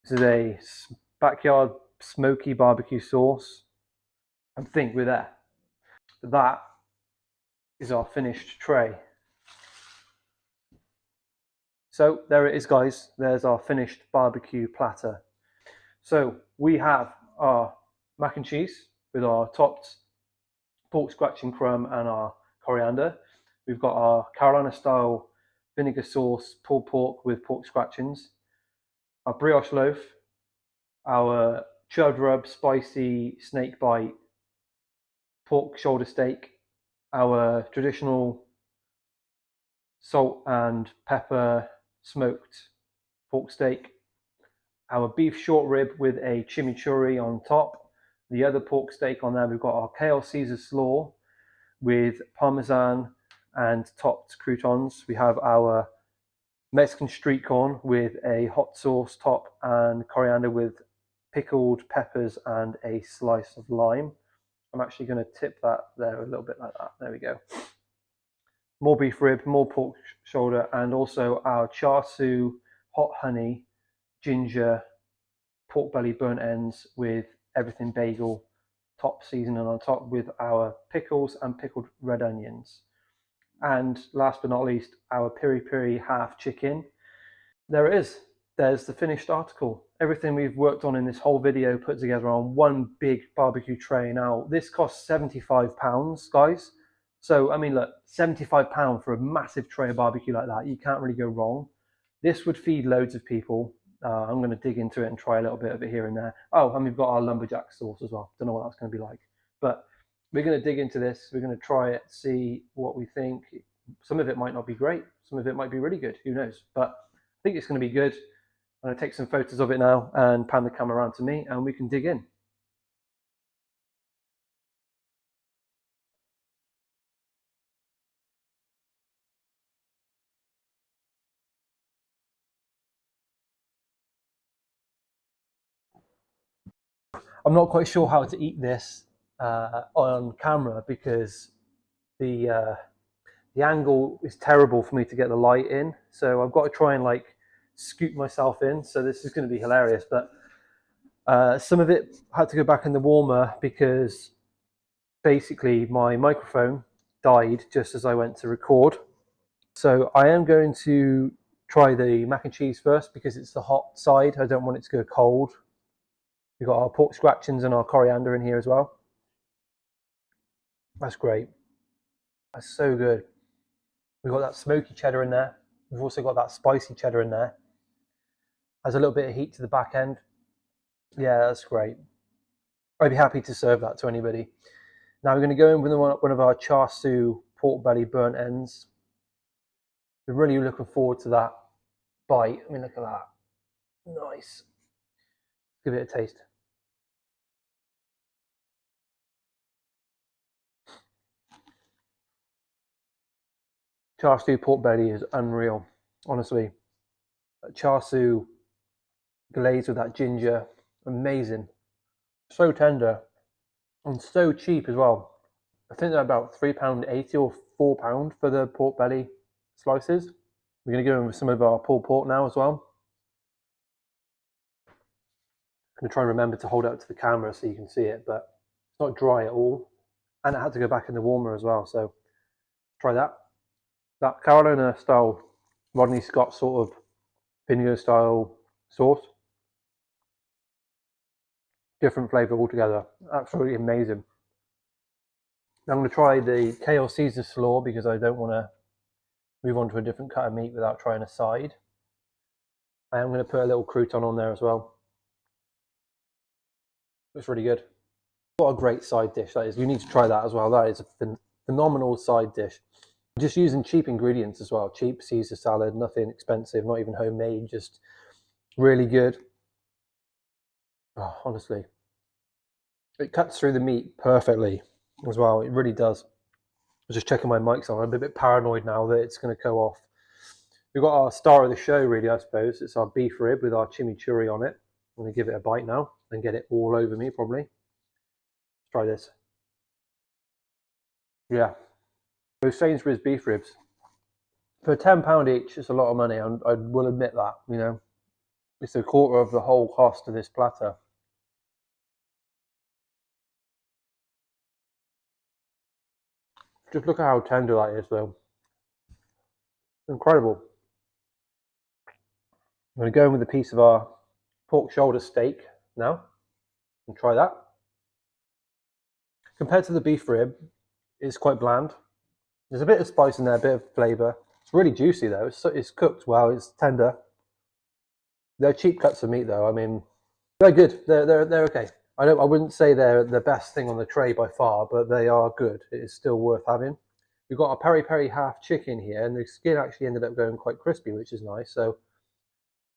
This is a backyard smoky barbecue sauce. I think we're there. That is our finished tray. So there it is, guys. There's our finished barbecue platter. So we have our mac and cheese with our topped pork scratching crumb and our coriander. We've got our Carolina style vinegar sauce pulled pork with pork scratchings, our brioche loaf, our chud rub spicy snake bite pork shoulder steak, our traditional salt and pepper smoked pork steak, our beef short rib with a chimichurri on top. The other pork steak on there, we've got our Kale Caesar Slaw with parmesan and topped croutons. We have our Mexican street corn with a hot sauce top and coriander with pickled peppers and a slice of lime. I'm actually going to tip that there a little bit like that. There we go. More beef rib, more pork shoulder, and also our Char Siu hot honey ginger pork belly burnt ends with everything bagel top seasoning on top with our pickles and pickled red onions. And last but not least, our Piri-Piri Half Chicken. There it is. There's the finished article. Everything we've worked on in this whole video put together on one big barbecue tray. Now, this costs £75, guys. So, I mean, look, £75 for a massive tray of barbecue like that. You can't really go wrong. This would feed loads of people. I'm going to dig into it and try a little bit of it here and there. Oh, and we've got our lumberjack sauce as well. Don't know what that's going to be like. But we're going to dig into this. We're going to try it, see what we think. Some of it might not be great. Some of it might be really good. Who knows? But I think it's going to be good. I'm going to take some photos of it now and pan the camera around to me and we can dig in. I'm not quite sure how to eat this on camera because the angle is terrible for me to get the light in. So I've got to try and like scoop myself in. So this is going to be hilarious. But some of it had to go back in the warmer because basically my microphone died just as I went to record. So I am going to try the mac and cheese first because it's the hot side. I don't want it to go cold. We've got our pork scratchings and our coriander in here as well. That's great. That's so good. We've got that smoky cheddar in there. We've also got that spicy cheddar in there. Has a little bit of heat to the back end. Yeah, that's great. I'd be happy to serve that to anybody. Now we're going to go in with one of our Char Siu pork belly burnt ends. We're really looking forward to that bite. I mean, look at that. Nice. Give it a taste. Char Siu pork belly is unreal, honestly. Char Siu glazed with that ginger Amazing. So tender and so cheap as well. I think they're about £3.80 or £4 for the pork belly slices. We're going to go in with some of our pulled pork now as well. I'm going to try and remember to hold it up to the camera so you can see it, but it's not dry at all. And it had to go back in the warmer as well, so try that. That Carolina style Rodney Scott sort of vinegar style sauce. Different flavour altogether. Absolutely amazing. I'm going to try the Kale Caesar Slaw because I don't want to move on to a different cut of meat without trying a side. I am going to put a little crouton on there as well. It's really good. What a great side dish that is. You need to try that as well. That is a phenomenal side dish. Just using cheap ingredients as well. Cheap Caesar salad, nothing expensive, not even homemade, just really good. Oh, honestly. It cuts through the meat perfectly as well. It really does. I was just checking my mics on. I'm a bit paranoid now that it's going to go off. We've got our star of the show, really, I suppose. It's our beef rib with our chimichurri on it. I'm going to give it a bite now and get it all over me, probably. Let's try this. Yeah. Those Sainsbury's beef ribs. For £10 each, it's a lot of money. I will admit that, you know. It's a quarter of the whole cost of this platter. Just look at how tender that is, though. Incredible. I'm going to go in with a piece of our pork shoulder steak now and try that. Compared to the beef rib, it's quite bland. There's a bit of spice in there, a bit of flavour. It's really juicy though. It's cooked well. It's tender. They're cheap cuts of meat though. I mean, they're good. They're okay. I wouldn't say they're the best thing on the tray by far, but they are good. It is still worth having. We've got a Piri-Piri Half Chicken here, and the skin actually ended up going quite crispy, which is nice. So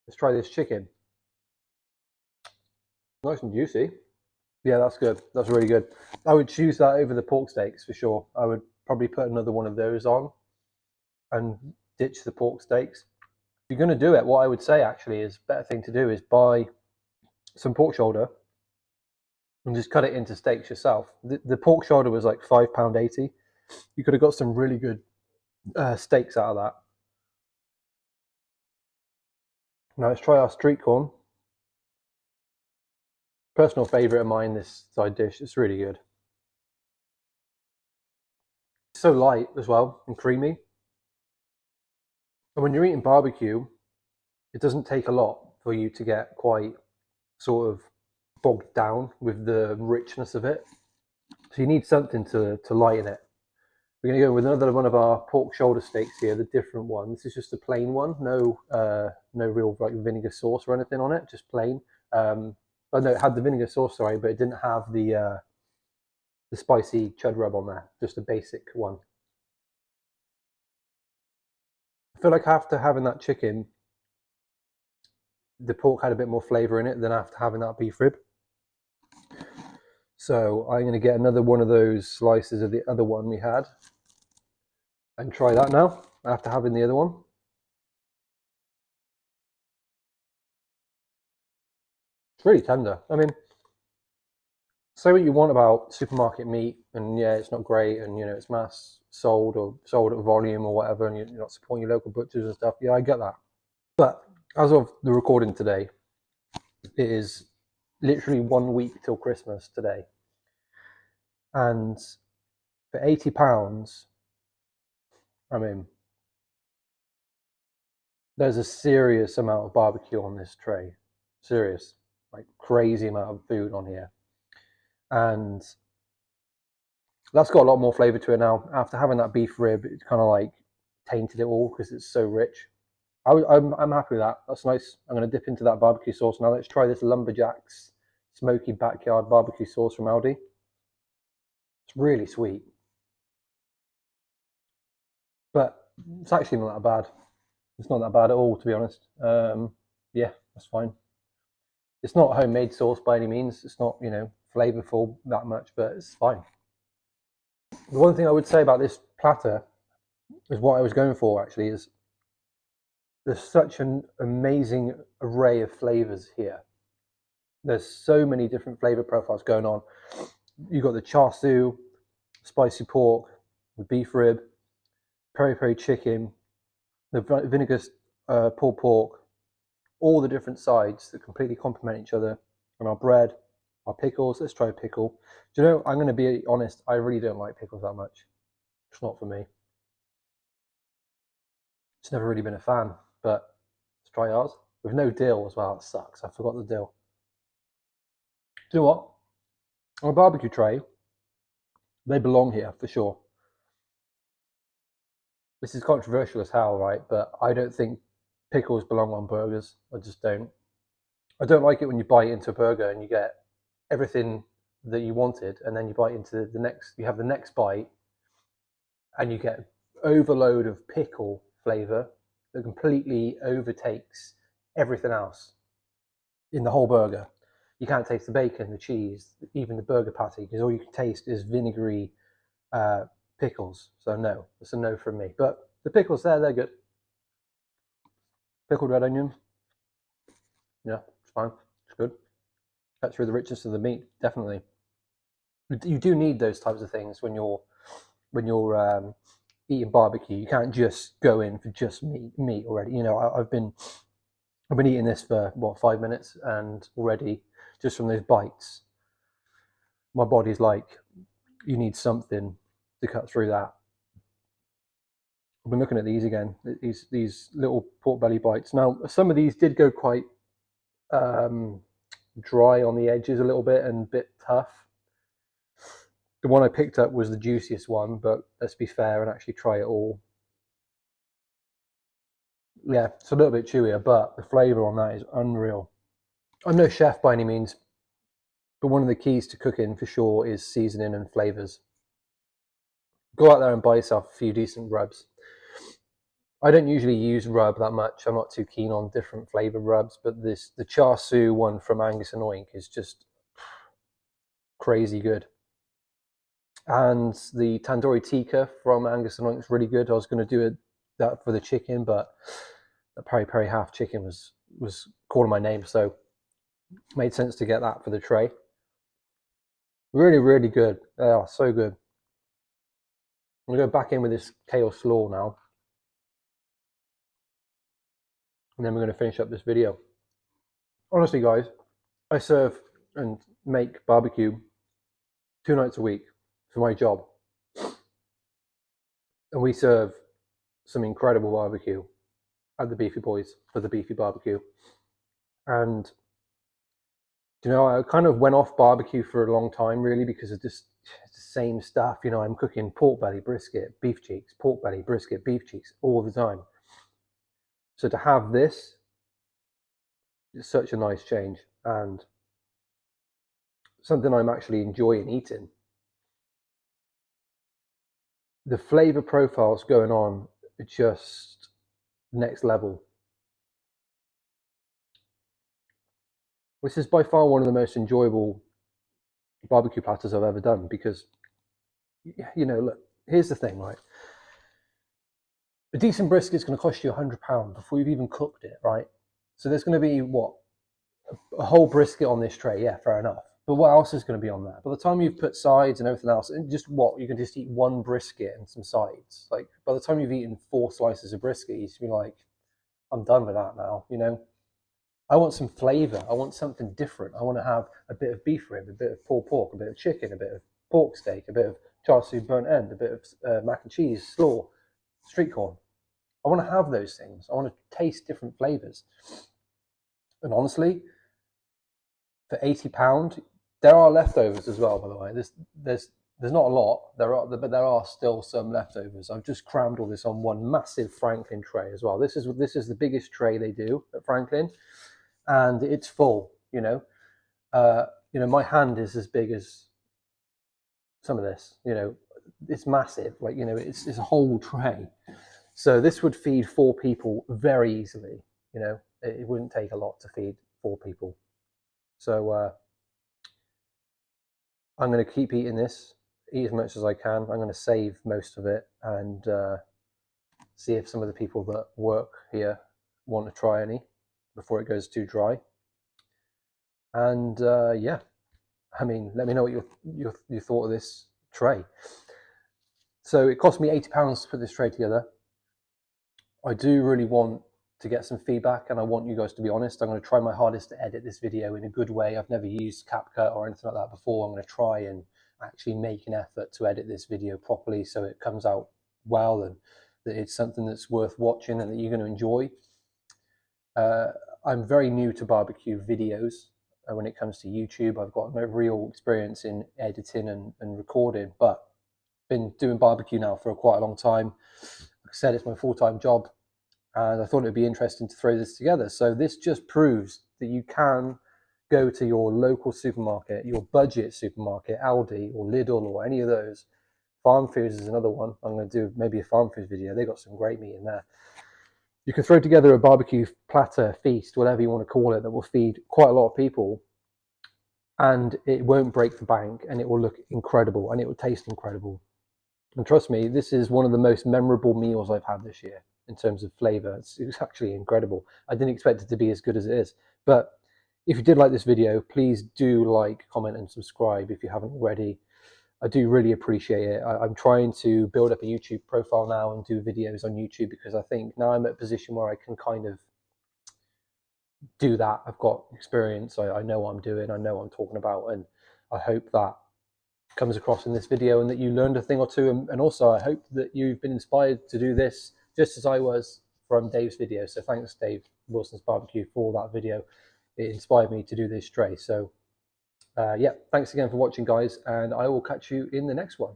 let's try this chicken. Nice and juicy. Yeah, that's good. That's really good. I would choose that over the pork steaks for sure. I would probably put another one of those on and ditch the pork steaks. If you're going to do it, what I would say actually is better thing to do is buy some pork shoulder and just cut it into steaks yourself. The pork shoulder was like £5.80. You could have got some really good steaks out of that. Now let's try our street corn. Personal favourite of mine, this side dish. It's really good. It's so light as well and creamy. And when you're eating barbecue, it doesn't take a lot for you to get quite sort of bogged down with the richness of it. So you need something to lighten it. We're going to go with another one of our pork shoulder steaks here, the different one. This is just a plain one, no real like vinegar sauce or anything on it, just plain. Oh no, it had the vinegar sauce, sorry, but it didn't have the spicy chud rub on there, just a basic one. I feel like after having that chicken, the pork had a bit more flavour in it than after having that beef rib. So I'm going to get another one of those slices of the other one we had and try that now after having the other one. It's really tender. I mean, say what you want about supermarket meat, and yeah, it's not great, and you know it's mass sold or sold at volume or whatever, and you're not supporting your local butchers and stuff. Yeah, I get that. But as of the recording today, it is literally 1 week till Christmas today, and for £80, I mean, there's a serious amount of barbecue on this tray. Serious, like crazy amount of food on here, and that's got a lot more flavour to it now. After having that beef rib, it's kind of like tainted it all because it's so rich. I'm happy with that. That's nice. I'm going to dip into that barbecue sauce now. Let's try this Lumberjack's Smoky Backyard Barbecue Sauce from ALDI. It's really sweet, but it's actually not that bad. It's not that bad at all, to be honest. Yeah, that's fine. It's not homemade sauce by any means. It's not, you know, flavorful that much, but it's fine. The one thing I would say about this platter is what I was going for actually is there's such an amazing array of flavors here. There's so many different flavor profiles going on. You've got the char siu, spicy pork, the beef rib, peri-peri chicken, the vinegar pulled pork, all the different sides that completely complement each other, and our bread, our pickles. Let's try a pickle. Do you know, I'm going to be honest, I really don't like pickles that much. It's not for me. It's never really been a fan, but let's try ours. With no dill as well, it sucks. I forgot the dill. Do you know what? On a barbecue tray, they belong here for sure. This is controversial as hell, right? But I don't think pickles belong on burgers. I just don't. I don't like it when you bite into a burger and you get everything that you wanted, and then you bite into the next, you have the next bite, and you get overload of pickle flavor that completely overtakes everything else in the whole burger. You can't taste the bacon, the cheese, even the burger patty, because all you can taste is vinegary pickles. So no, it's a no from me. But the pickles there, they're good. Pickled red onion, yeah, it's fine. It's good. Cut through the richness of the meat, definitely. You do need those types of things when you're eating barbecue. You can't just go in for just meat already. You know, I've been eating this for what, 5 minutes, and already just from those bites, my body's like, you need something to cut through that. I've been looking at these again, these little pork belly bites. Now, some of these did go quite dry on the edges a little bit and a bit tough. The one I picked up was the juiciest one, but let's be fair and actually try it all. Yeah, it's a little bit chewier, but the flavour on that is unreal. I'm no chef by any means, but one of the keys to cooking for sure is seasoning and flavours. Go out there and buy yourself a few decent rubs. I don't usually use rub that much. I'm not too keen on different flavour rubs, but the Char Siu one from Angus and Oink is just crazy good. And the tandoori tikka from Angus and Oink is really good. I was going to do that for the chicken, but the Piri-Piri Half Chicken was calling my name, so it made sense to get that for the tray. Really, really good. They are so good. I'm going to go back in with this Kale Slaw now, and then we're going to finish up this video. Honestly, guys, I serve and make barbecue 2 nights a week for my job, and we serve some incredible barbecue at the Beefy Boys for the Beefy Barbecue. And you know, I kind of went off barbecue for a long time, really, because of just the same stuff. You know, I'm cooking pork belly, brisket, beef cheeks, pork belly, brisket, beef cheeks all the time. So to have this is such a nice change, and something I'm actually enjoying eating. The flavor profiles going on are just next level. This is by far one of the most enjoyable barbecue platters I've ever done, because, you know, look, here's the thing, right? A decent brisket is going to cost you £100 before you've even cooked it, right? So there's going to be, what, a whole brisket on this tray? Yeah, fair enough. But what else is going to be on that? By the time you've put sides and everything else, and just what, you can just eat one brisket and some sides. Like, by the time you've eaten 4 slices of brisket, you should be like, I'm done with that now, you know? I want some flavour. I want something different. I want to have a bit of beef rib, a bit of pulled pork, a bit of chicken, a bit of pork steak, a bit of char siu burnt end, a bit of mac and cheese, slaw, street corn. I want to have those things. I want to taste different flavours. And honestly, for £80, there are leftovers as well, by the way. There's not a lot, but there are still some leftovers. I've just crammed all this on one massive Franklin tray as well. This is the biggest tray they do at Franklin, and it's full. You know, my hand is as big as some of this. You know, it's massive. Like, you know, it's a whole tray. So this would feed 4 people very easily. You know, it wouldn't take a lot to feed 4 people. So I'm going to keep eating this, eat as much as I can. I'm going to save most of it and see if some of the people that work here want to try any before it goes too dry. And yeah, I mean, let me know what you thought of this tray. So it cost me £80 to put this tray together. I do really want to get some feedback, and I want you guys to be honest. I'm going to try my hardest to edit this video in a good way. I've never used CapCut or anything like that before. I'm going to try and actually make an effort to edit this video properly so it comes out well and that it's something that's worth watching and that you're going to enjoy. I'm very new to barbecue videos when it comes to YouTube. I've got no real experience in editing and recording, but been doing barbecue now for quite a long time. Like I said, it's my full-time job, and I thought it would be interesting to throw this together. So this just proves that you can go to your local supermarket, your budget supermarket, Aldi or Lidl or any of those. Farm Foods is another one. I'm going to do maybe a Farm Foods video. They've got some great meat in there. You can throw together a barbecue platter, feast, whatever you want to call it, that will feed quite a lot of people, and it won't break the bank, and it will look incredible, and it will taste incredible. And trust me, this is one of the most memorable meals I've had this year in terms of flavor. It's actually incredible. I didn't expect it to be as good as it is. But if you did like this video, please do like, comment, and subscribe if you haven't already. I do really appreciate it. I'm trying to build up a YouTube profile now and do videos on YouTube, because I think now I'm at a position where I can kind of do that. I've got experience. I know what I'm doing. I know what I'm talking about. And I hope that comes across in this video and that you learned a thing or two. And also I hope that you've been inspired to do this just as I was from Dave's video. So thanks, Dave Wilson's Barbecue, for that video. It inspired me to do this tray. So yeah, thanks again for watching, guys, and I will catch you in the next one.